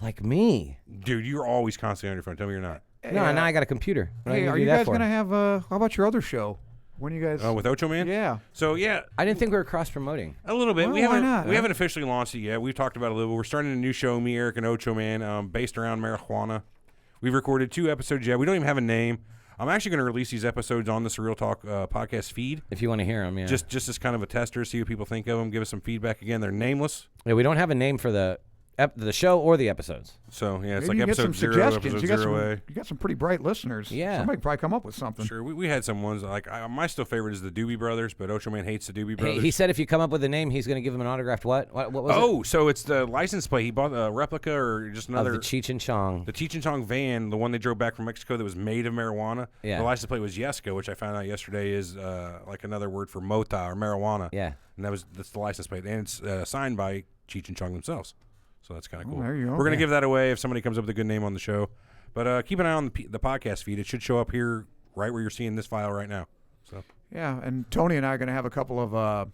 Like me. Dude, you're always constantly on your phone. Tell me you're not. No, now I got a computer. Hey, are you guys going to have, how about your other show? When you guys... with Ocho Man? Yeah. So, yeah. I didn't think we were cross-promoting. A little bit. Well, why not? We haven't officially launched it yet. We've talked about it a little bit. We're starting a new show, me, Eric, and Ocho Man, based around marijuana. We've recorded 2 episodes yet. We don't even have a name. I'm actually going to release these episodes on the Surreal Talk podcast feed. If you want to hear them, yeah. Just as kind of a tester, see what people think of them, give us some feedback. Again, they're nameless. Yeah, we don't have a name for the the show or the episodes. So yeah, it's Maybe like you get some episode 0, suggestions. episode 0A. You got some pretty bright listeners. Yeah. Somebody can probably come up with something. Sure, we had some ones like my still favorite is the Doobie Brothers, but Ocho Man hates the Doobie Brothers. He said if you come up with a name, he's going to give him an autographed what? What was it? Oh, so it's the license plate. He bought a replica or just another. Of the Cheech and Chong. The Cheech and Chong van, the one they drove back from Mexico that was made of marijuana. Yeah. The license plate was Yesca, which I found out yesterday is like another word for mota or marijuana. Yeah. And that's the license plate. And it's signed by Cheech and Chong themselves. So that's kind of cool. there you go. We're going to give that away if somebody comes up with a good name on the show. But keep an eye on the podcast feed. It should show up here right where you're seeing this file right now. So. Yeah, and Tony and I are going to have a couple of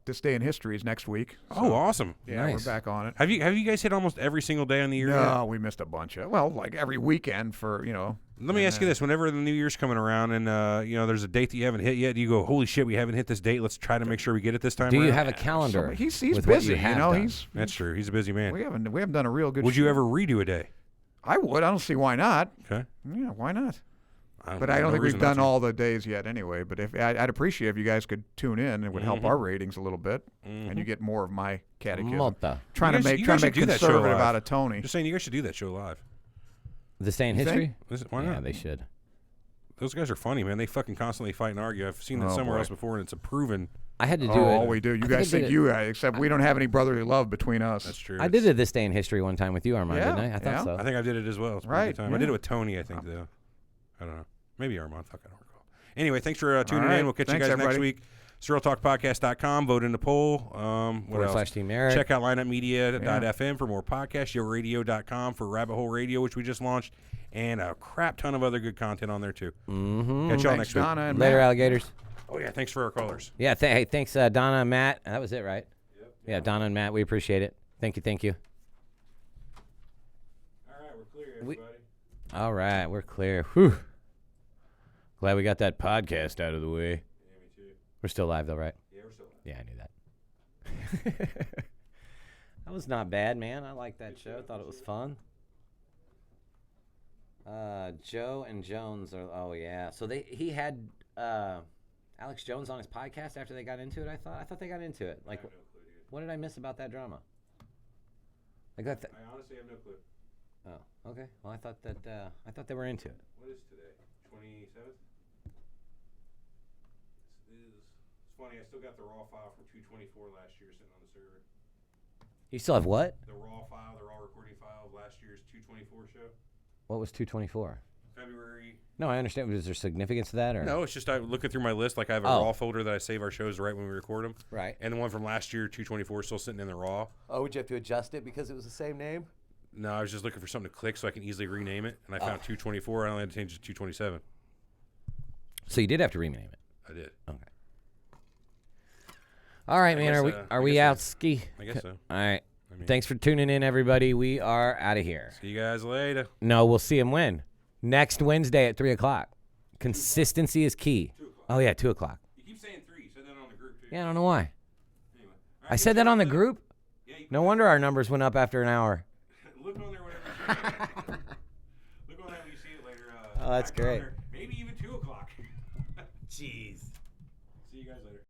This Day in Histories next week. So, awesome. Yeah, nice. we're back on it. Have you guys hit almost every single day on the year yet? No, we missed a bunch of. Well, like every weekend for, Let me ask you this. Whenever the New Year's coming around and, there's a date that you haven't hit yet, you go, holy shit, we haven't hit this date. Let's try to make sure we get it this time Do you around. have a calendar? He's with what busy, you have know. done? That's true. He's a busy man. We haven't done a real good. Would you ever redo a day? I would. I don't see why not. Okay. Yeah, why not? But I don't think we've done all the days yet anyway. But if I'd appreciate if you guys could tune in, it would help our ratings a little bit, and you get more of my catechism. Mota. Trying to make conservative out of Tony. Just saying, you guys should do that show live. This Day in History? Why not? Yeah, they should. Those guys are funny, man. They fucking constantly fight and argue. I've seen that somewhere else before, and it's a proven. I had to do it. All we do. You guys think except we don't have any brotherly love between us. That's true. I did it This Day in History one time with you, Armand, didn't I? I thought so. I think I did it as well. It's a pretty good time. I did it with Tony, I think, though. I don't know. Maybe Armand. Fuck, I don't recall. Anyway, thanks for tuning in. We'll catch you guys next week. SurrealTalkPodcast.com. Vote in the poll. What else? /Team Eric. Check out lineupmedia.fm for more podcasts. YoRadio.com for Rabbit Hole Radio, which we just launched. And a crap ton of other good content on there, too. Mm-hmm. Catch y'all next week. And Later, Matt. alligators. Oh, yeah. Thanks for our callers. Yeah. Hey, thanks, Donna and Matt. That was it, right? Yep. Yeah, Donna and Matt. We appreciate it. Thank you. All right. We're clear, everybody. All right. We're clear. Whew. Glad we got that podcast out of the way. Yeah, me too. We're still live, though, right? Yeah, we're still live. Yeah, I knew that. That was not bad, man. I liked that show. Thought it was fun. Joe and Jones are. Oh yeah. So he had Alex Jones on his podcast after they got into it. I thought they got into it. Like, what did I miss about that drama? Like that. I honestly have no clue. Oh, okay. Well, I thought they were into it. What is today? 27th? It's funny, I still got the raw file from 224 last year sitting on the server. You still have what? The raw recording file of last year's 224 show. What was 224? February. No, I understand. Was there significance to that, or no? It's just I'm looking through my list. Like I have a raw folder that I save our shows right when we record them. Right. And the one from last year, 224, is still sitting in the raw. Oh, would you have to adjust it because it was the same name? No, I was just looking for something to click so I can easily rename it, and I found 224. I only had to change it to 227. So you did have to rename it. I did. Okay. All right, man. Are we out, Ski? I guess so. All right. Thanks for tuning in, everybody. We are out of here. See you guys later. No, we'll see them when? Next Wednesday at 3 o'clock. Consistency is key. 2 o'clock. Oh, yeah, 2 o'clock. You keep saying 3. You said that on the group, too. Yeah, I don't know why. Anyway. I said that on the group? Yeah, no wonder our numbers went up after an hour. Look on there whenever you see it. Look on there when you see it later. Oh, that's great.